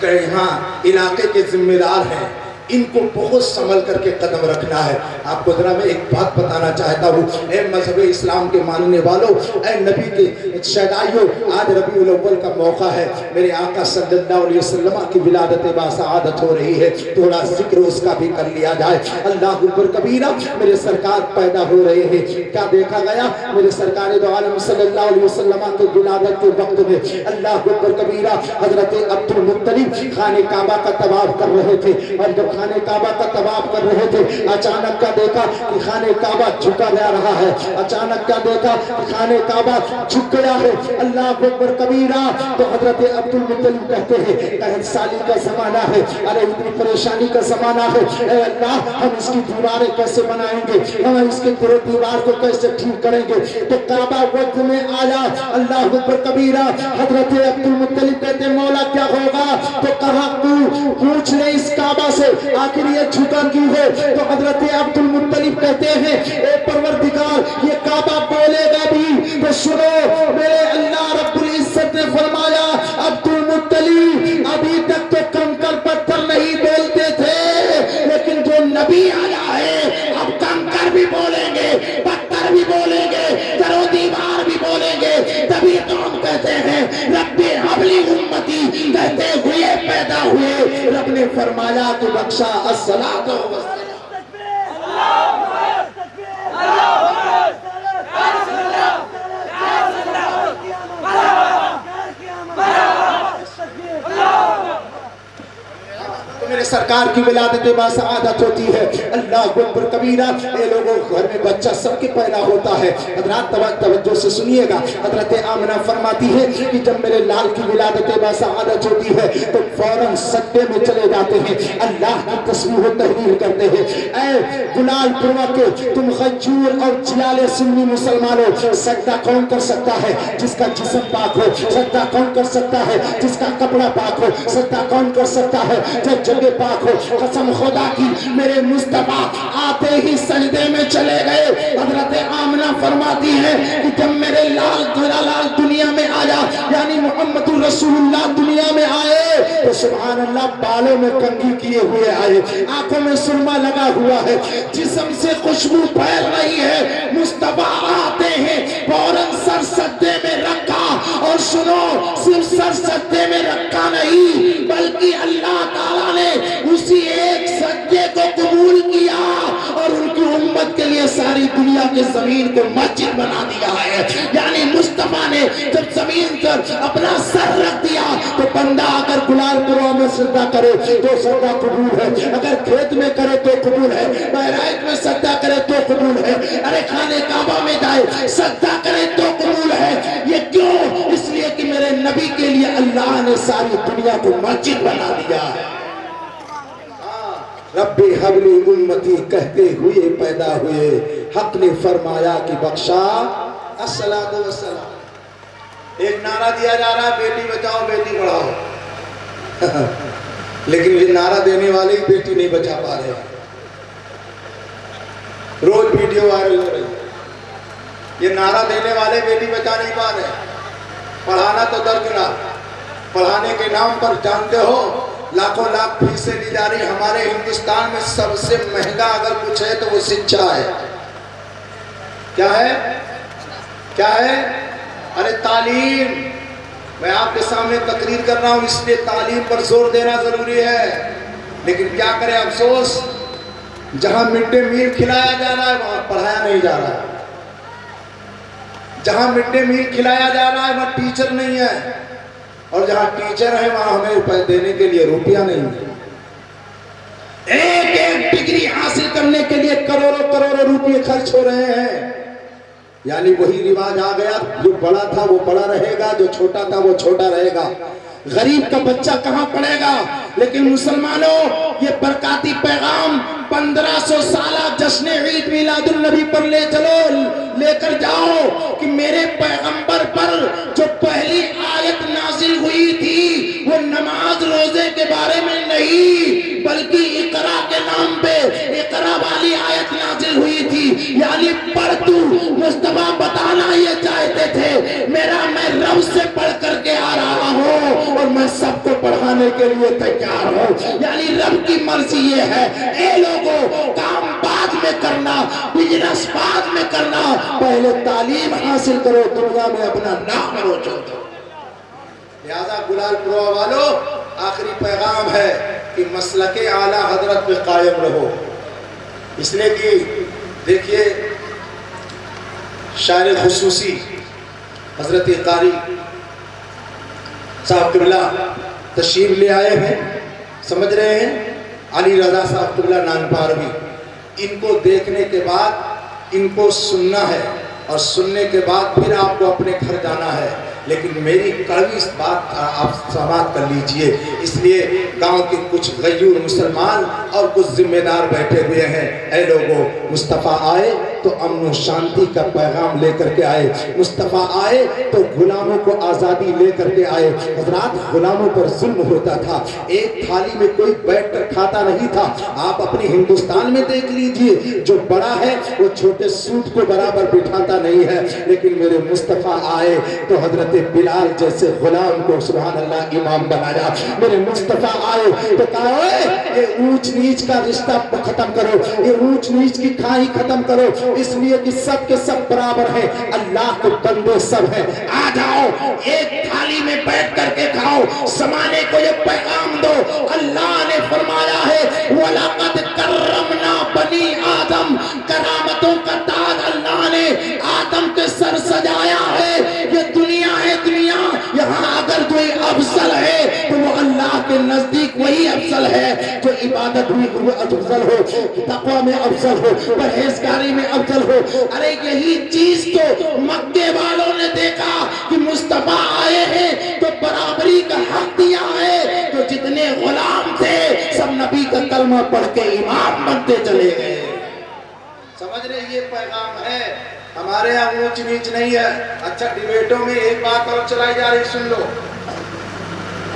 یہاں علاقے کے ذمہ دار ہیں، ان کو بہت سنبھل کر کے قدم رکھنا ہے۔ آپ کو ذرا میں ایک بات بتانا چاہتا ہوں، اے مذہب اسلام کے ماننے والوں، اے نبی کے شیدائیوں، آج ربیع الاول کا موقع ہے، میرے آقا صلی اللہ علیہ وسلم کی ولادت باسعادت ہو رہی ہے، تھوڑا ذکر اس کا بھی کر لیا جائے۔ اللہ اکبر کبیرہ، میرے سرکار پیدا ہو رہے ہیں، کیا دیکھا گیا؟ میرے سرکار دو عالم صلی اللہ علیہ وسلم کی ولادت کے وقت میں اللہ اکبر کبیرہ حضرت عبد المطلب خانہ کعبہ کا طواف کر رہے تھے، اور جب خانہ کعبہ کا طواف کر رہے تھے اچانک کیا دیکھا کہ خانہ کعبہ جھکا جا رہا ہے، اچانک کیا دیکھا کہ خانہ کعبہ جھک گیا ہے۔ اللہ اکبر کبیرہ، تو حضرت عبد المطلب کہتے ہیں قحط سالی کا زمانہ ہے، ارے اتنی پریشانی کا زمانہ ہے، اے اللہ ہم اس کی دیواریں کیسے بنائیں گے، ہم اس کے دیوار کو کیسے ٹھیک کریں گے؟ تو کعبہ وقت میں آیا۔ اللہ اکبر کبیرہ، حضرت عبد المطلب کہتے ہیں مولا کیا ہوگا؟ تو کہا تو پوچھ لے اس کعبہ سے آخر یہ جھکا کیوں ہے؟ تو حضرت عبد المطلب کہتے ہیں اے پروردگار یہ کعبہ بولے گا بھی تو سنو، میرے اللہ رب العزت نے فرمایا عبد المطلب ابھی تک تو کنکر پتھر نہیں بولتے تھے، لیکن جو نبی آیا ہے اب کنکر بھی بولیں گے، پتھر بھی بولیں گے، در و دیوار بھی بولیں گے۔ تبھی تو ہم کہتے ہیں رب حبلی امتی، کہتے ہوئے پیدا ہوئے، رب نے فرمایا تو بخشا الصلاۃ والسلام۔ میرے سرکار کی ولادت باسعادت ہوتی ہے۔ اللہ اکبر کبیرہ، اے لوگوں گھر میں بچہ سب کے پیدا ہوتا ہے، حضرات توجہ سے سنیے گا۔ حضرت آمنہ فرماتی ہے کہ جب میرے لال کی ولادت باسعادت ہوتی ہے تو فوراً سجدے میں چلے جاتے ہیں, اللہ کی تسبیح و تحلیل کرتے ہیں. اے گلال پورا کے تم غجور اور جلال سنی مسلمانوں, سجدہ کون کر سکتا ہے جس کا جسم پاک ہو؟ سجدہ کون کر سکتا ہے جس کا کپڑا پاک ہو؟ سجدہ کون کر سکتا ہے جو جگہ پاک ہو؟ قسم خدا کی میرے مصطفیٰ آتے ہی سجدے میں چلے گئے. حضرت آمنہ فرماتی ہے کہ جب میرے لال دنیا میں آیا, یعنی محمد رسول اللہ دنیا میں آئے, تو سبحان اللہ بالوں میں کنگھی کیے ہوئے آئے, آنکھوں میں سرما لگا ہوا ہے, جسم سے خوشبو پھیل رہی ہے. مصطفیٰ آتے ہیں فوراً سر سجدے میں رکھا, اور سنو صرف سر سجدے میں رکھا نہیں بلکہ اللہ تعالیٰ نے اسی ایک سجدے کو قبول کیا اور ان کی امت کے لیے ساری دنیا کے زمین کو مسجد بنا دیا ہے. یعنی مصطفیٰ نے جب زمین پر اپنا سر رکھ دیا تو بندہ اگر گلال پورا میں سجدہ کرے تو سجدہ قبول ہے, اگر کھیت میں کرے تو قبول ہے, بہرائچ میں سجدہ کرے تو قبول ہے, ارے خانے کعبہ میں جائے سجدہ کرے تو قبول ہے. یہ کیوں؟ اس لیے کہ میرے نبی کے لیے اللہ نے ساری دنیا کو مسجد بنا دیا ہے. رب حبلی امتی کہتے ہوئے پیدا ہوئے, حق نے فرمایا کہ بخشا الصلاۃ والسلام. ایک نعرہ دیا جا رہا ہے بیٹی بچاؤ بیٹی پڑھاؤ, لیکن یہ نعرہ دینے والے ہی بیٹی نہیں بچا پا رہے. روز ویڈیو وائرل ہو رہی ہے, یہ نعرہ دینے والے بیٹی بچا نہیں پا رہے. پڑھانا تو درکنار, پڑھانے کے نام پر جانتے ہو لاکھوں لاکھ فیسیں لی جا رہی. ہمارے ہندوستان میں سب سے مہنگا اگر کچھ ہے تو وہ شکشا ہے. کیا ہے؟ کیا ہے؟ ارے تعلیم. میں آپ کے سامنے تقریر کر رہا ہوں اس لیے تعلیم پر زور دینا ضروری ہے, لیکن کیا کریں افسوس, جہاں مڈ ڈے میل کھلایا جا رہا ہے وہاں پڑھایا نہیں جا رہا ہے. جہاں مڈ ڈے میل کھلایا جا رہا ہے وہاں ٹیچر نہیں ہے, اور جہاں ٹیچر ہے وہاں ہمیں روپے دینے کے لیے روپیہ نہیں ہے. ایک ایک ڈگری حاصل کرنے کے لیے کروڑوں کروڑوں روپے خرچ ہو رہے ہیں. یعنی وہی رواج آ گیا, جو بڑا تھا وہ بڑا رہے گا, جو چھوٹا تھا وہ چھوٹا رہے گا. غریب کا بچہ کہاں پڑھے گا؟ لیکن مسلمانوں یہ برکاتی پیغام 1500 سالہ جشن عید میلاد النبی پر لے چلو, لے کر جاؤ کہ میرے پیغمبر پر جو پہلی آیت نازل ہوئی تھی وہ نماز روزے کے بارے میں نہیں بلکہ اقرا کے نام پہ اقرا والی آیت نازل ہوئی تھی. یعنی پڑھ تو. مصطفیٰ بتانا یہ چاہتے تھے میرا میں رب سے پڑھ کر کے آ رہا ہوں اور میں سب کو پڑھانے کے لیے تیار ہوں. یعنی رب کی مرضی یہ ہے, اے لوگوں کام بعد میں کرنا, بزنس بعد میں کرنا, پہلے تعلیم حاصل کرو, دنیا میں اپنا نام روشن کرو. لہذا گلال پورا والوں آخری پیغام ہے کہ مسلک اعلیٰ حضرت پہ قائم رہو. اس لیے کہ دیکھیے شاعر خصوصی حضرت قاری صاحب قبلہ تشریف لے آئے ہیں, سمجھ رہے ہیں, علی رضا صاحب قبلہ نانپاروی. ان کو دیکھنے کے بعد ان کو سننا ہے, اور سننے کے بعد پھر آپ کو اپنے گھر جانا ہے. لیکن میری کڑوی اس بات آپ سماعت کر لیجئے, اس لیے گاؤں کے کچھ غیور مسلمان اور کچھ ذمہ دار بیٹھے ہوئے ہیں. اے لوگوں, مصطفیٰ آئے تو امن و شانتی کا پیغام لے کر کے آئے. مصطفیٰ آئے تو غلاموں کو آزادی لے کر کے آئے. حضرات غلاموں پر ظلم ہوتا تھا, ایک تھالی میں کوئی بیٹھ کر کھاتا نہیں تھا. آپ اپنے ہندوستان میں دیکھ لیجئے, جو بڑا ہے وہ چھوٹے سوٹ کو برابر بٹھاتا نہیں ہے. لیکن میرے مصطفیٰ آئے تو حضرت بلال جیسے غلام کو سبحان اللہ امام بنایا. میرے مصطفیٰ آئے تو کہا یہ اونچ نیچ کا رشتہ ختم کرو, یہ اونچ نیچ کی کھائی ختم کرو, اس لیے کہ سب کے سب برابر ہیں, اللہ کے بندے سب ہیں. آ جاؤ ایک تھالی میں بیٹھ کر کے کھاؤ. زمانے کو یہ پیغام دو. اللہ نے فرمایا ہے وَلَقَدْ كَرَّمْنَا بَنِي آدم, کرامتوں کا تاج اللہ نے آدم کے سر سجایا ہے. یہ دنیا ہے, دنیا یہاں اگر کوئی افضل ہے تو وہ اللہ کے نزدیک وہی افضل ہے جو عبادت میں افضل ہو, تقوی میں افضل ہو, پرہیزگاری میں افضل ہو. ارے یہی چیز تو مکے والوں نے دیکھا کہ مصطفیٰ آئے ہیں تو برابری کا حق دیا ہے. تو جتنے غلام تھے نبی کا کلمہ پڑھ کے امام بنتے چلے گئے۔ سمجھ رہے یہ پیغام ہے ہمارے یہاں اونچ نیچ نہیں ہے۔ اچھا ڈیبیٹوں میں ایک بات اور چلائی جا رہی سن لو،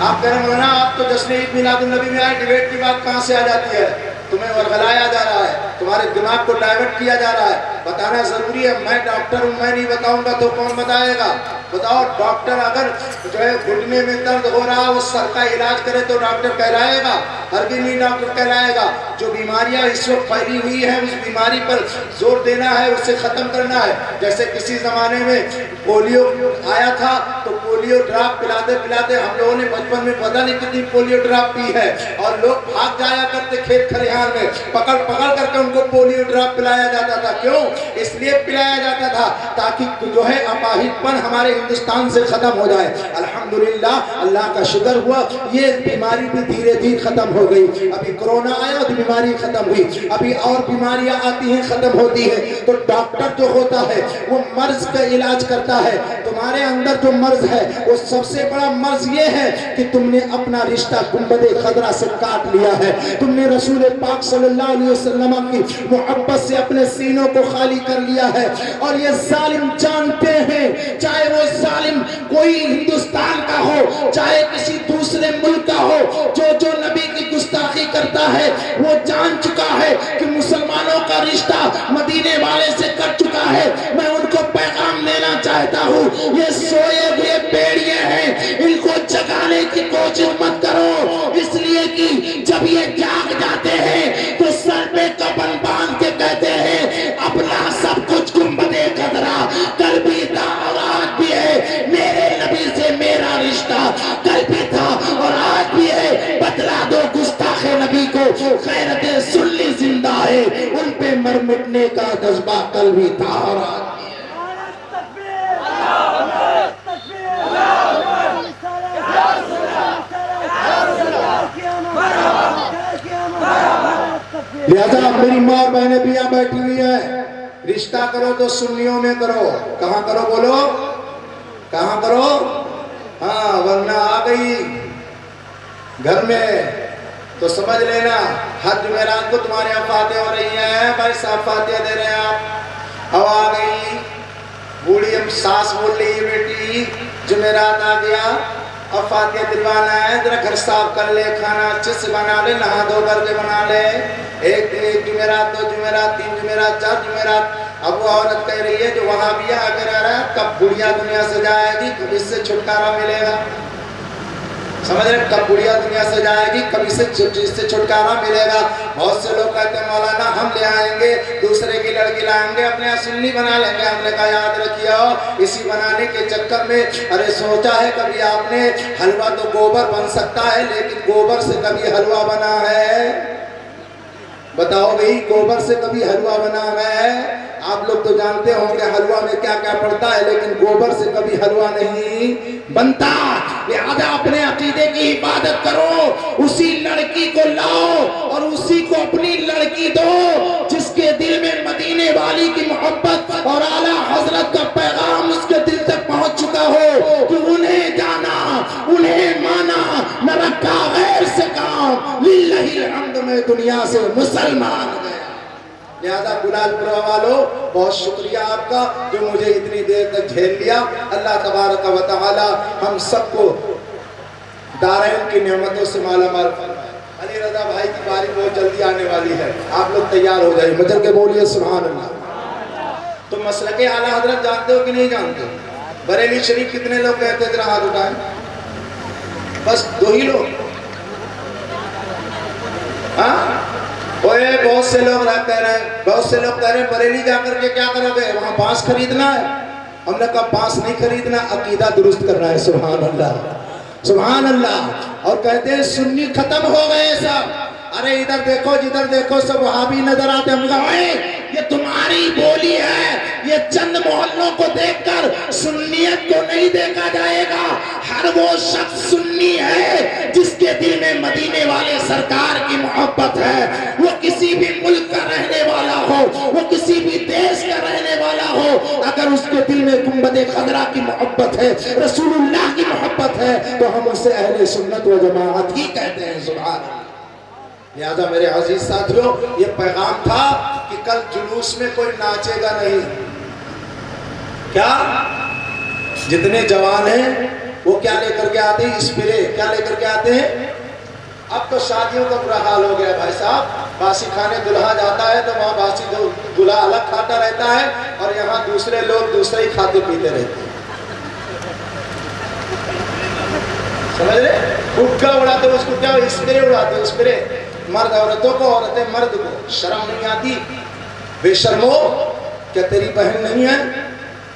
آپ کہہ رہے مولانا آپ تو جشن عید میلاد النبی میں آئے، ڈیبیٹ کی بات کہاں سے آ جاتی ہے؟ تمہیں ورغلایا جا رہا ہے، تمہارے دماغ کو ڈائیورٹ کیا جا رہا ہے۔ بتانا ضروری ہے، میں ڈاکٹر ہوں، میں نہیں بتاؤں گا تو کون بتائے گا؟ بتاؤ ڈاکٹر اگر جو ہے گھٹنے میں درد ہو رہا وہ سر کا علاج کرے تو ڈاکٹر کہلائے گا؟ ہرگز نہیں ڈاکٹر کہلائے گا۔ جو بیماریاں اس وقت پھیلی ہوئی ہیں اس بیماری پر زور دینا ہے، اسے ختم کرنا ہے۔ جیسے کسی زمانے میں پولیو آیا تھا تو پولیو ڈراپ پلاتے پلاتے ہم لوگوں نے بچپن میں پتہ نہیں کتنی پولیو ڈراپ پی ہے، اور لوگ بھاگ جایا کرتے کھیت کھلیہان میں، پکڑ پکڑ کر کے ان کو پولیو ڈراپ پلایا جاتا تھا۔ کیوں؟ اس لیے پلایا جاتا تھا تاکہ جو ہے اپاہج پن ہمارے ہندوستان سے ختم ہو جائے۔ الحمدللہ اللہ کا شکر ہوا یہ بیماری بھی دھیرے دھیرے ختم ہو گئی۔ ابھی کرونا آیا تو بیماری ختم ہوئی، ابھی اور بیماریاں آتی ہیں ختم ہوتی ہیں۔ تو ڈاکٹر جو ہوتا ہے وہ مرض کا علاج کرتا ہے۔ تمہارے اندر جو مرض ہے وہ سب سے بڑا مرض یہ ہے کہ تم نے اپنا رشتہ گنبد خضرا سے کاٹ لیا ہے، تم نے رسول پاک صلی اللہ علیہ وسلم کی محبت سے اپنے سینوں کو خالی کر لیا ہے۔ اور یہ ظالم جانتے ہیں، چاہے وہ ظالم کوئی ہندوستان کا ہو چاہے کسی دوسرے ملک کا ہو، جو نبی کی گستاخی کرتا ہے وہ جان چکا ہے کہ مسلمانوں کا رشتہ مدینے والے سے کٹ چکا ہے۔ میں ان کو پیغام دینا چاہتا ہوں، یہ سوئے ہوئے بھیڑیے ہیں، ان کو جگانے کی کوشش مت کرو، اس لیے کہ جب یہ جاگ جاتے ہیں تو سر پہ کفن باندھ کے کہتے ہیں اپنا سب کچھ گنبد خضرا کل بھی تھا اور آج بھی ہے، میرے نبی سے میرا رشتہ کل بھی تھا اور آج بھی ہے، بتلا دو گستاخ نبی کو غیرت سنی زندہ ہے، ان پہ مر مٹنے کا جذبہ کل بھی تھا اور آج بھی ہے۔ لہذا میری ماں اور بہنیں بھی یہاں بیٹھی ہوئی ہیں، رشتہ کرو تو سنیوں میں کرو۔ کہاں کرو بولو؟ کہاں کرو؟ ہاں، ورنہ آ گئی گھر میں تو سمجھ لینا ہر جمعرات کو تمہارے یہاں فاتحہ ہو رہی ہیں، بھائی صاحب فاتحہ دے رہے ہیں آپ، اب آ گئی بوڑھی ساس بول رہی ہے بیٹی جمعرات آ گیا، اب فاتحہ دلوانا ہے، ذرا گھر صاف کر لے، کھانا اچھے سے بنا لے، نہا دھو کر کے بنا لے، ایک جمعرات، دو جمعرات، تین جمعرات، چار جمعرات۔ اب وہ عورت کہہ رہی ہے جو وہاں بھی آ کر رہ رہا ہے کب بڑھیا دنیا سے جائے گی، کب اس سے چھٹکارا ملے گا؟ سمجھ رہے کب بڑھیا دنیا سے جائے گی، کب اس سے چھٹکارا ملے گا؟ بہت سے لوگ کہتے ہیں مولانا ہم لے آئیں گے، دوسرے کی لڑکی لائیں گے، اپنے یہاں سنی بنا لیں گے۔ ہم نے کہا یاد رکھیے اسی بنانے کے چکر میں ارے سوچا ہے کبھی آپ نے حلوہ تو گوبر بن سکتا ہے لیکن گوبر سے کبھی حلوہ بنا ہے؟ بتاؤ بھئی گوبر سے کبھی حلوہ بنا ہے؟ آپ لوگ تو جانتے ہوں کہ حلوہ میں کیا کیا پڑتا ہے لیکن گوبر سے کبھی حلوہ نہیں بنتا۔ لہذا اپنے عقیدے کی حفاظت کرو، اسی لڑکی کو لاؤ اور اسی کو اپنی لڑکی دو جس کے دل میں مدینے والی کی محبت اور اعلیٰ حضرت کا پیغام اس کے دل تک پہنچ چکا ہو کہ انہیں جانا، انہیں مانا، نہ رکھا غیر سے کام، للہ الحمد میں دنیا سے مسلمان گیا۔ لہذا گلال پورہ والوں بہت شکریہ آپ کا جو مجھے اتنی دیر تک جھیل لیا۔ اللہ تبارک و تعالی ہم سب کو دارین کی نعمتوں سے مالا مال فرمائے۔ علی رضا بھائی کی باری بہت جلدی آنے والی ہے، آپ لوگ تیار ہو جائیں، مجھے کے بولیے سبحان اللہ۔ تو مسلک اعلیٰ حضرت جانتے ہو کہ نہیں جانتے؟ بریلی شریف کتنے لوگ کہتے ہیں؟ ذرا ہاتھ اٹھائیں، بس دو ہی لوگ؟ ہاں بہت سے لوگ کہہ رہے ہیں، بہت سے لوگ کہہ رہے ہیں بریلی جا کر کے کیا کرو گے؟ وہاں بانس خریدنا ہے۔ ہم نے کہا بانس نہیں خریدنا، عقیدہ درست کرنا ہے۔ سبحان اللہ، سبحان اللہ۔ اور کہتے ہیں سنی ختم ہو گئے سب، ارے ادھر دیکھو جدھر دیکھو سب وہابی نظر آتے۔ ہم کہا یہ تمہاری بولی ہے، یہ چند محلوں کو دیکھ کر سنیت کو نہیں دیکھا جائے گا۔ ہر وہ شخص سنی ہے جس کے دل میں مدینے والے سرکار کی محبت ہے، وہ کسی بھی ملک کا رہنے والا ہو، وہ کسی بھی دیش کا رہنے والا ہو، اگر اس کے دل میں گنبد خضرا کی محبت ہے، رسول اللہ کی محبت ہے، تو ہم اسے اہل سنت و جماعت ہی کہتے ہیں۔ سبحان اللہ۔ لہذا میرے عزیز ساتھیوں، یہ پیغام تھا کہ کل جلوس میں کوئی ناچے گا نہیں. کیا جتنے جوان ہیں وہ کیا لے کر کے آتے ہیں؟ اسپرے. کیا لے کر کے آتے ہیں؟ اب تو شادیوں کا برا حال ہو گیا بھائی صاحب. باسی کھانے دلہا جاتا ہے تو وہاں باسی دلہا الگ کھاتا رہتا ہے اور یہاں دوسرے لوگ دوسرے ہی کھاتے پیتے رہتے ہیں. سمجھ رہے؟ حقہ اڑاتے ہیں، اس کو کیا اسپرے اڑاتے ہیں. اسپرے مرد عورتوں کو، عورتیں مرد کو. شرم نہیں آتی؟ بے شرمو، کیا تیری بہن نہیں ہے؟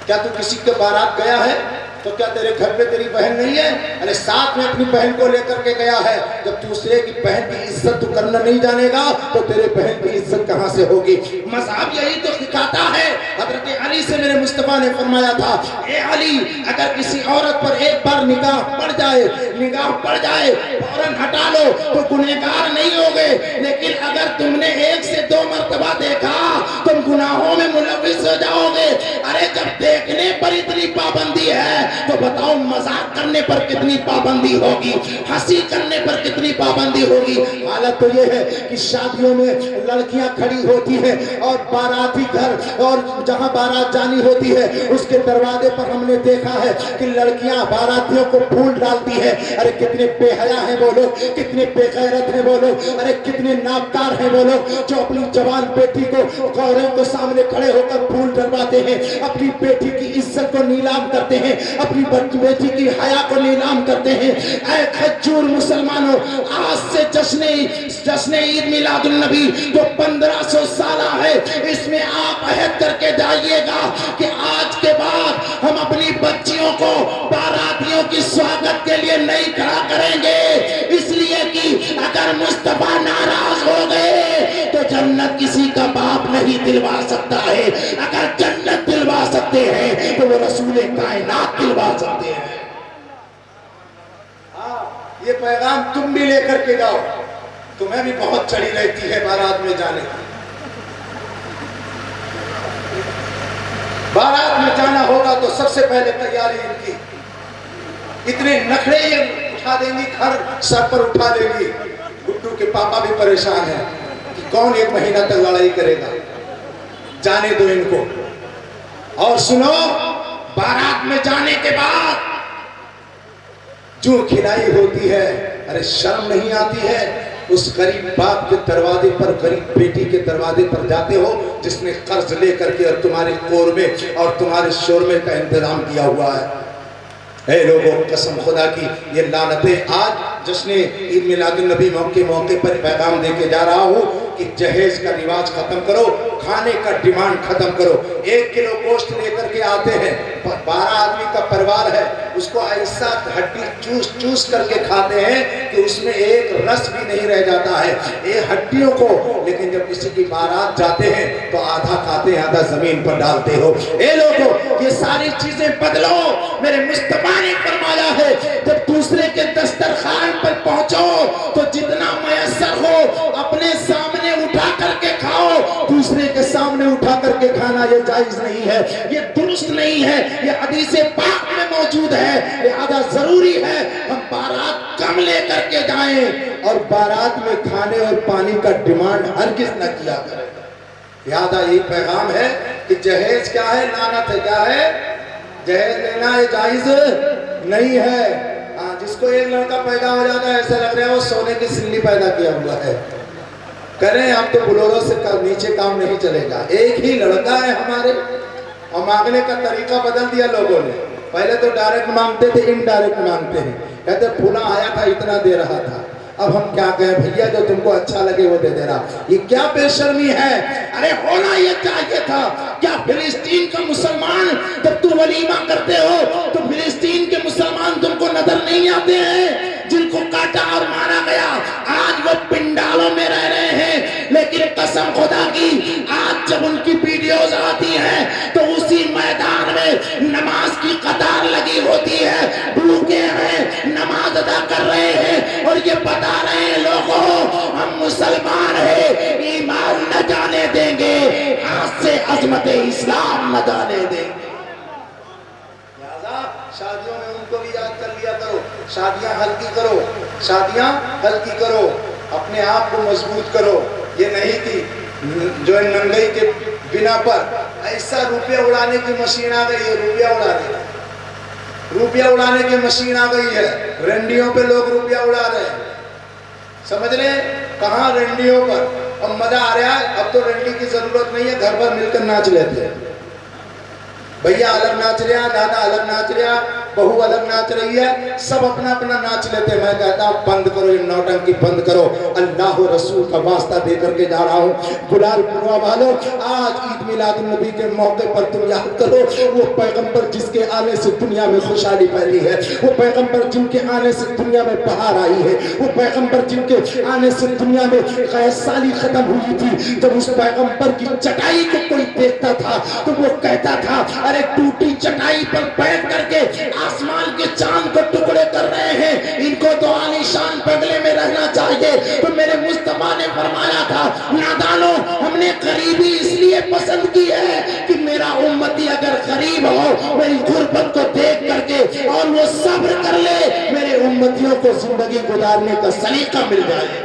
کیا تو کسی کے بارات گیا ہے تو کیا تیرے گھر پہ تیری بہن نہیں ہے؟ ارے ساتھ میں اپنی بہن کو لے کر کے گیا ہے. جب دوسرے کی بہن کی عزت تو کرنا نہیں جانے گا تو تیرے بہن کی عزت کہاں سے ہوگی؟ مذہب یہی تو سکھاتا ہے. حضرت علی سے میرے مصطفیٰ نے فرمایا تھا، اے علی، اگر کسی عورت پر ایک بار نگاہ پڑ جائے فوراً ہٹا لو تو گنہگار نہیں ہوگے، لیکن اگر تم نے 1 سے 2 مرتبہ دیکھا تم گناہوں میں ملوث ہو جاؤ گے. ارے جب دیکھنے پر اتنی پابندی ہے تو بتاؤ مذاق کرنے پر کتنی پابندی ہوگی، ہنسی کرنے پر کتنی پابندی ہوگی. حالت تو یہ ہے کہ شادیوں میں لڑکیاں کھڑی ہوتی ہیں اور باراتی گھر اور جہاں بارات جانی ہوتی ہے اس کے دروازے پر ہم نے دیکھا ہے کہ لڑکیاں باراتیوں کو پھول ڈالتی ہیں. ارے کتنے بے حیا ہیں وہ لوگ، کتنے بے غیرت ہیں وہ لوگ، ارے کتنے ناکار ہیں وہ لوگ جو اپنی جوان بیٹی کو گوروں کے سامنے کھڑے ہو کر پھول ڈلواتے ہیں، اپنی بیٹی کی عزت کو نیلام کرتے ہیں، اپنی بیٹی کی حیا کو نیلام کرتے ہیں. اے کھجور مسلمانوں، آج سے جشن عید میلاد النبی جو 1500 سالہ ہے، اس میں آپ عہد کر کے جائیے گا کہ آج کے بعد ہم اپنی بچیوں کو باراتیوں کی سواگت کے لیے نہیں کھڑا کریں گے. اس لیے کہ اگر مصطفیٰ ناراض ہو گئے تو جنت کسی کا باپ نہیں دلوا سکتا ہے. اگر جنت دلوا سکتے ہیں تو وہ رسول کائنات دلوا سکتے ہیں. یہ پیغام تم بھی لے کر کے جاؤ. تمہیں بھی بہت چڑی رہتی ہے بارات میں جانے کی. بارات میں جانا ہوگا تو سب سے پہلے تیاری ان کی. اتنے نخرے یہ اٹھا دیں گی، گھر سر پر اٹھا لیں گی. گڈو کے پاپا بھی پریشان ہیں کہ کون 1 مہینہ تک لڑائی کرے گا. جانے دو ان کو. اور سنو، بارات میں جانے کے بعد جو کھلائی ہوتی ہے، ارے شرم نہیں آتی ہے؟ اس غریب باپ کے دروازے پر، غریب بیٹی کے دروازے پر جاتے ہو جس نے قرض لے کر کے اور تمہارے قورمے اور تمہارے شورمے کا انتظام کیا ہوا ہے. اے لوگوں، قسم خدا کی یہ لعنتیں. آج جشن عید میلاد النبی موقع پر پیغام دے کے جا رہا ہوں کہ جہیز کا رواج ختم کرو، کھانے کا ڈیمانڈ ختم کرو. 1 کلو گوشت لے کر کے آتے ہیں، 12 آدمی کا پروار ہے، اس کو ایسا ہڈی چوس کر کے کھاتے ہیں کہ اس میں ایک رس بھی نہیں رہ جاتا ہے یہ ہڈیوں کو. لیکن جب کسی کی بارات جاتے ہیں تو آدھا کھاتے ہیں، آدھا زمین پر ڈالتے ہو. اے لوگوں، یہ ساری چیزیں بدلو. میرے مصطفیٰ نے فرمایا ہے جب دوسرے کے دسترخوان پر پہنچو تو جتنا میسر ہو اپنے سامنے اٹھا کر کے کھاؤ. دوسرے کے سامنے اٹھا کر کے کھانا یہ جائز نہیں ہے، یہ درست نہیں ہے. یہ حدیث پاک میں موجود ہے. لہذا ضروری ہے ہم بارات کم لے کر کے جائیں اور بارات میں کھانے اور پانی کا ڈیمانڈ ہرگز نہ کیا کریں. لہذا یہ پیغام ہے کہ جہیز کیا ہے؟ لعنت ہے. کیا ہے؟ جہیز لینا یہ جائز نہیں ہے. جس کو ایک لڑکا پیدا ہو جاتا ہے ایسا لگ رہا ہے وہ سونے کی سلی پیدا کیا ہوا ہے. کریں اب تو بلوروں سے نیچے کام نہیں چلے گا. ایک ہی لڑکا ہے ہمارے اور مانگنے کا طریقہ بدل دیا لوگوں نے. پہلے تو ڈائریکٹ مانگتے تھے، انڈائریکٹ مانگتے ہیں. کہتے پھولا آیا تھا اتنا دے رہا تھا. اب ہم کیا کہیں بھیا، جو تم کو اچھا لگے وہ دے دے رہا. یہ کیا بے شرمی ہے؟ ارے ہونا یہ چاہیے تھا. کیا فلسطین کا مسلمان جب تم ولیمہ کرتے ہو تو فلسطین کے مسلمان تم کو نظر نہیں آتے ہیں جن کو کاٹا اور مارا گیا؟ آج وہ پنڈالوں میں رہ رہے ہیں، لیکن قسم خدا کی آج جب ان کی ویڈیوز آتی ہیں تو اسی میدان میں نماز کی قطار لگی ہوتی ہے، بھوکے ہیں، نماز ادا کر رہے ہیں اور یہ بتا رہے ہیں لوگوں ہم مسلمان ہیں، ایمان نہ جانے دیں گے، ہاتھ سے عظمت اسلام نہ جانے دیں گے. لہذا شادیوں میں ان کو بھی یاد کر لیا کرو. شادیاں ہلکی کرو، شادیاں ہلکی کرو. اپنے آپ کو مضبوط کرو. یہ نہیں کہ جو ہے ننگئی کے بنا پر ایسا روپیہ اڑانے کی مشین آ گئی ہے. روپیہ اڑانے کی مشین آ گئی ہے. رنڈیوں پہ لوگ روپیہ اڑا رہے ہیں. سمجھ رہے ہیں کہاں رنڈیوں پر. اب مزہ آ رہا ہے. اب تو رنڈی کی ضرورت نہیں ہے, گھر پر مل کر ناچ لیتے ہیں. بھیا الگ ناچ رہا, دادا الگ ناچ رہا, بہو الگ ناچ رہی ہے, سب اپنا اپنا ناچ لیتے ہیں. میں کہتا ہوں بند کرو یہ نوٹنکی, بند کرو. اللہ و رسول کا واسطہ دے کر کے جا رہا ہوں. گلال پورا والوں, آج عید میلاد النبی کے موقع پر تم یاد کرو وہ پیغمبر جس کے آنے سے دنیا میں خوشحالی پھیلی ہے, وہ پیغمبر جن کے آنے سے دنیا میں بہار آئی ہے, وہ پیغمبر جن کے آنے سے دنیا میں غیر سالی ختم ہوئی تھی. جب اس پیغمبر کی چٹائی کو کوئی دیکھتا تھا تو وہ کہتا تھا ارے ٹوٹی چٹائی پر بیٹھ کر کے آسمان کے چاند کو ٹکڑے کر رہے ہیں, ان کو تو عالیشان بنگلے میں رہنا چاہیے. تو میرے مصطفیٰ نے فرمایا تھا نادانو, ہم نے غریبی اس لیے پسند کی ہے کہ میرا امتی اگر غریب ہو, میری غربت کو دیکھ کر کے اور وہ صبر کر لے, میرے امتیوں کو زندگی گزارنے کا سلیقہ مل جائے.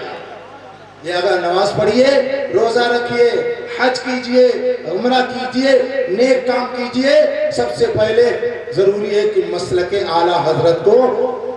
یہ اگر نماز پڑھیے, روزہ رکھیے, حج کیجئے, عمرہ کیجئے, نیک کام کیجئے, سب سے پہلے ضروری ہے کہ مسلک اعلیٰ حضرت کو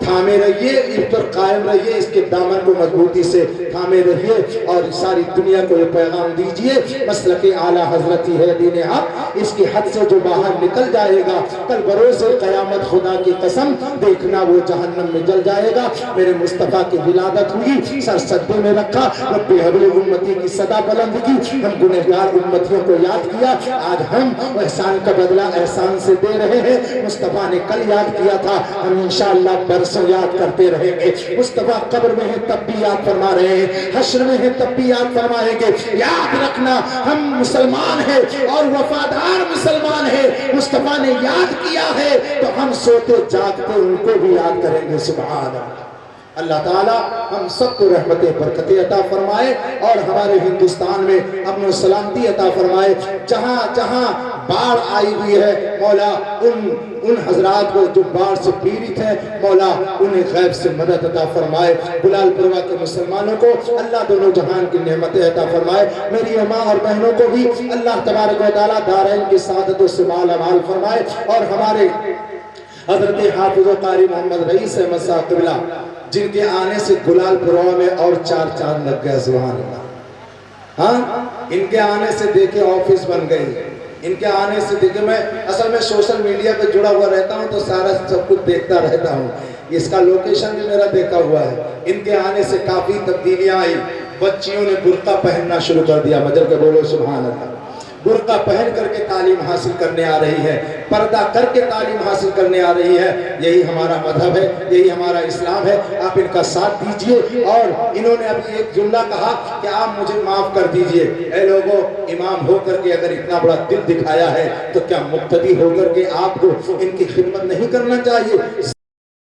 تھامے رہیے, اس پر قائم رہیے, اس کے دامن کو مضبوطی سے تھامے رہیے اور ساری دنیا کو یہ پیغام دیجئے مسلک اعلیٰ حضرت ہی ہے دین حق. اس کی حد سے جو باہر نکل جائے گا کل بروز قیامت خدا کی قسم دیکھنا وہ جہنم میں جل جائے گا. میرے مصطفیٰ کی ولادت ہوئی, سر سجدے میں رکھا, رب حبل امتی کی صدا بلند کی, ہم گنہگار امتیوں کو یاد کیا. آج ہم احسان کا بدلہ احسان سے دے رہے ہیں. مصطفیٰ نے کل یاد کیا تھا, ہم انشاءاللہ برسوں یاد کرتے رہیں گے. مصطفیٰ قبر میں ہیں تب بھی یاد فرما رہے ہیں, حشر میں ہیں تب بھی یاد فرمائیں گے. یاد رکھنا ہم مسلمان ہیں اور وفادار مسلمان ہیں. مصطفیٰ نے یاد کیا ہے تو ہم سوتے جاگتے ان کو بھی یاد کریں گے. سبحان اللہ. اللہ تعالیٰ ہم سب کو رحمت برکتیں عطا فرمائے اور ہمارے ہندوستان میں امن و سلامتی عطا فرمائے. جہاں جہاں باڑھ آئی ہوئی ہے مولا ان حضرات کو جو باڑھ سے پیڑت ہیں مولا انہیں غیب سے مدد عطا فرمائے. بلال پورا کے مسلمانوں کو اللہ دونوں جہان کی نعمتیں عطا فرمائے. میری ماں اور بہنوں کو بھی اللہ تبارک و تعالیٰ دارین کی سعادت و سمال امال فرمائے. اور ہمارے حضرت حافظ و قاری محمد رئیس احمد صاحب قبلہ جن کے آنے سے گلال پورا میں اور 4 چاند لگ گئے. سبحان اللہ. ہاں ان کے آنے سے دیکھے آفس بن گئی, ان کے آنے سے دیکھے. میں اصل میں سوشل میڈیا پہ جڑا ہوا رہتا ہوں تو سارا سب کچھ دیکھتا رہتا ہوں. اس کا لوکیشن بھی میرا دیکھا ہوا ہے. ان کے آنے سے کافی تبدیلیاں آئی. بچیوں نے برقع پہننا شروع کر دیا. مجل کے بولو سبحان اللہ. برقع پہن کر کے تعلیم حاصل کرنے آ رہی ہے, پردہ کر کے تعلیم حاصل کرنے آ رہی ہے. یہی ہمارا مذہب ہے, یہی ہمارا اسلام ہے. آپ ان کا ساتھ دیجئے. اور انہوں نے ابھی ایک جملہ کہا کہ آپ مجھے معاف کر دیجئے. اے لوگوں, امام ہو کر کے اگر اتنا بڑا دل دکھایا ہے تو کیا مقتدی ہو کر کے آپ کو ان کی خدمت نہیں کرنا چاہیے؟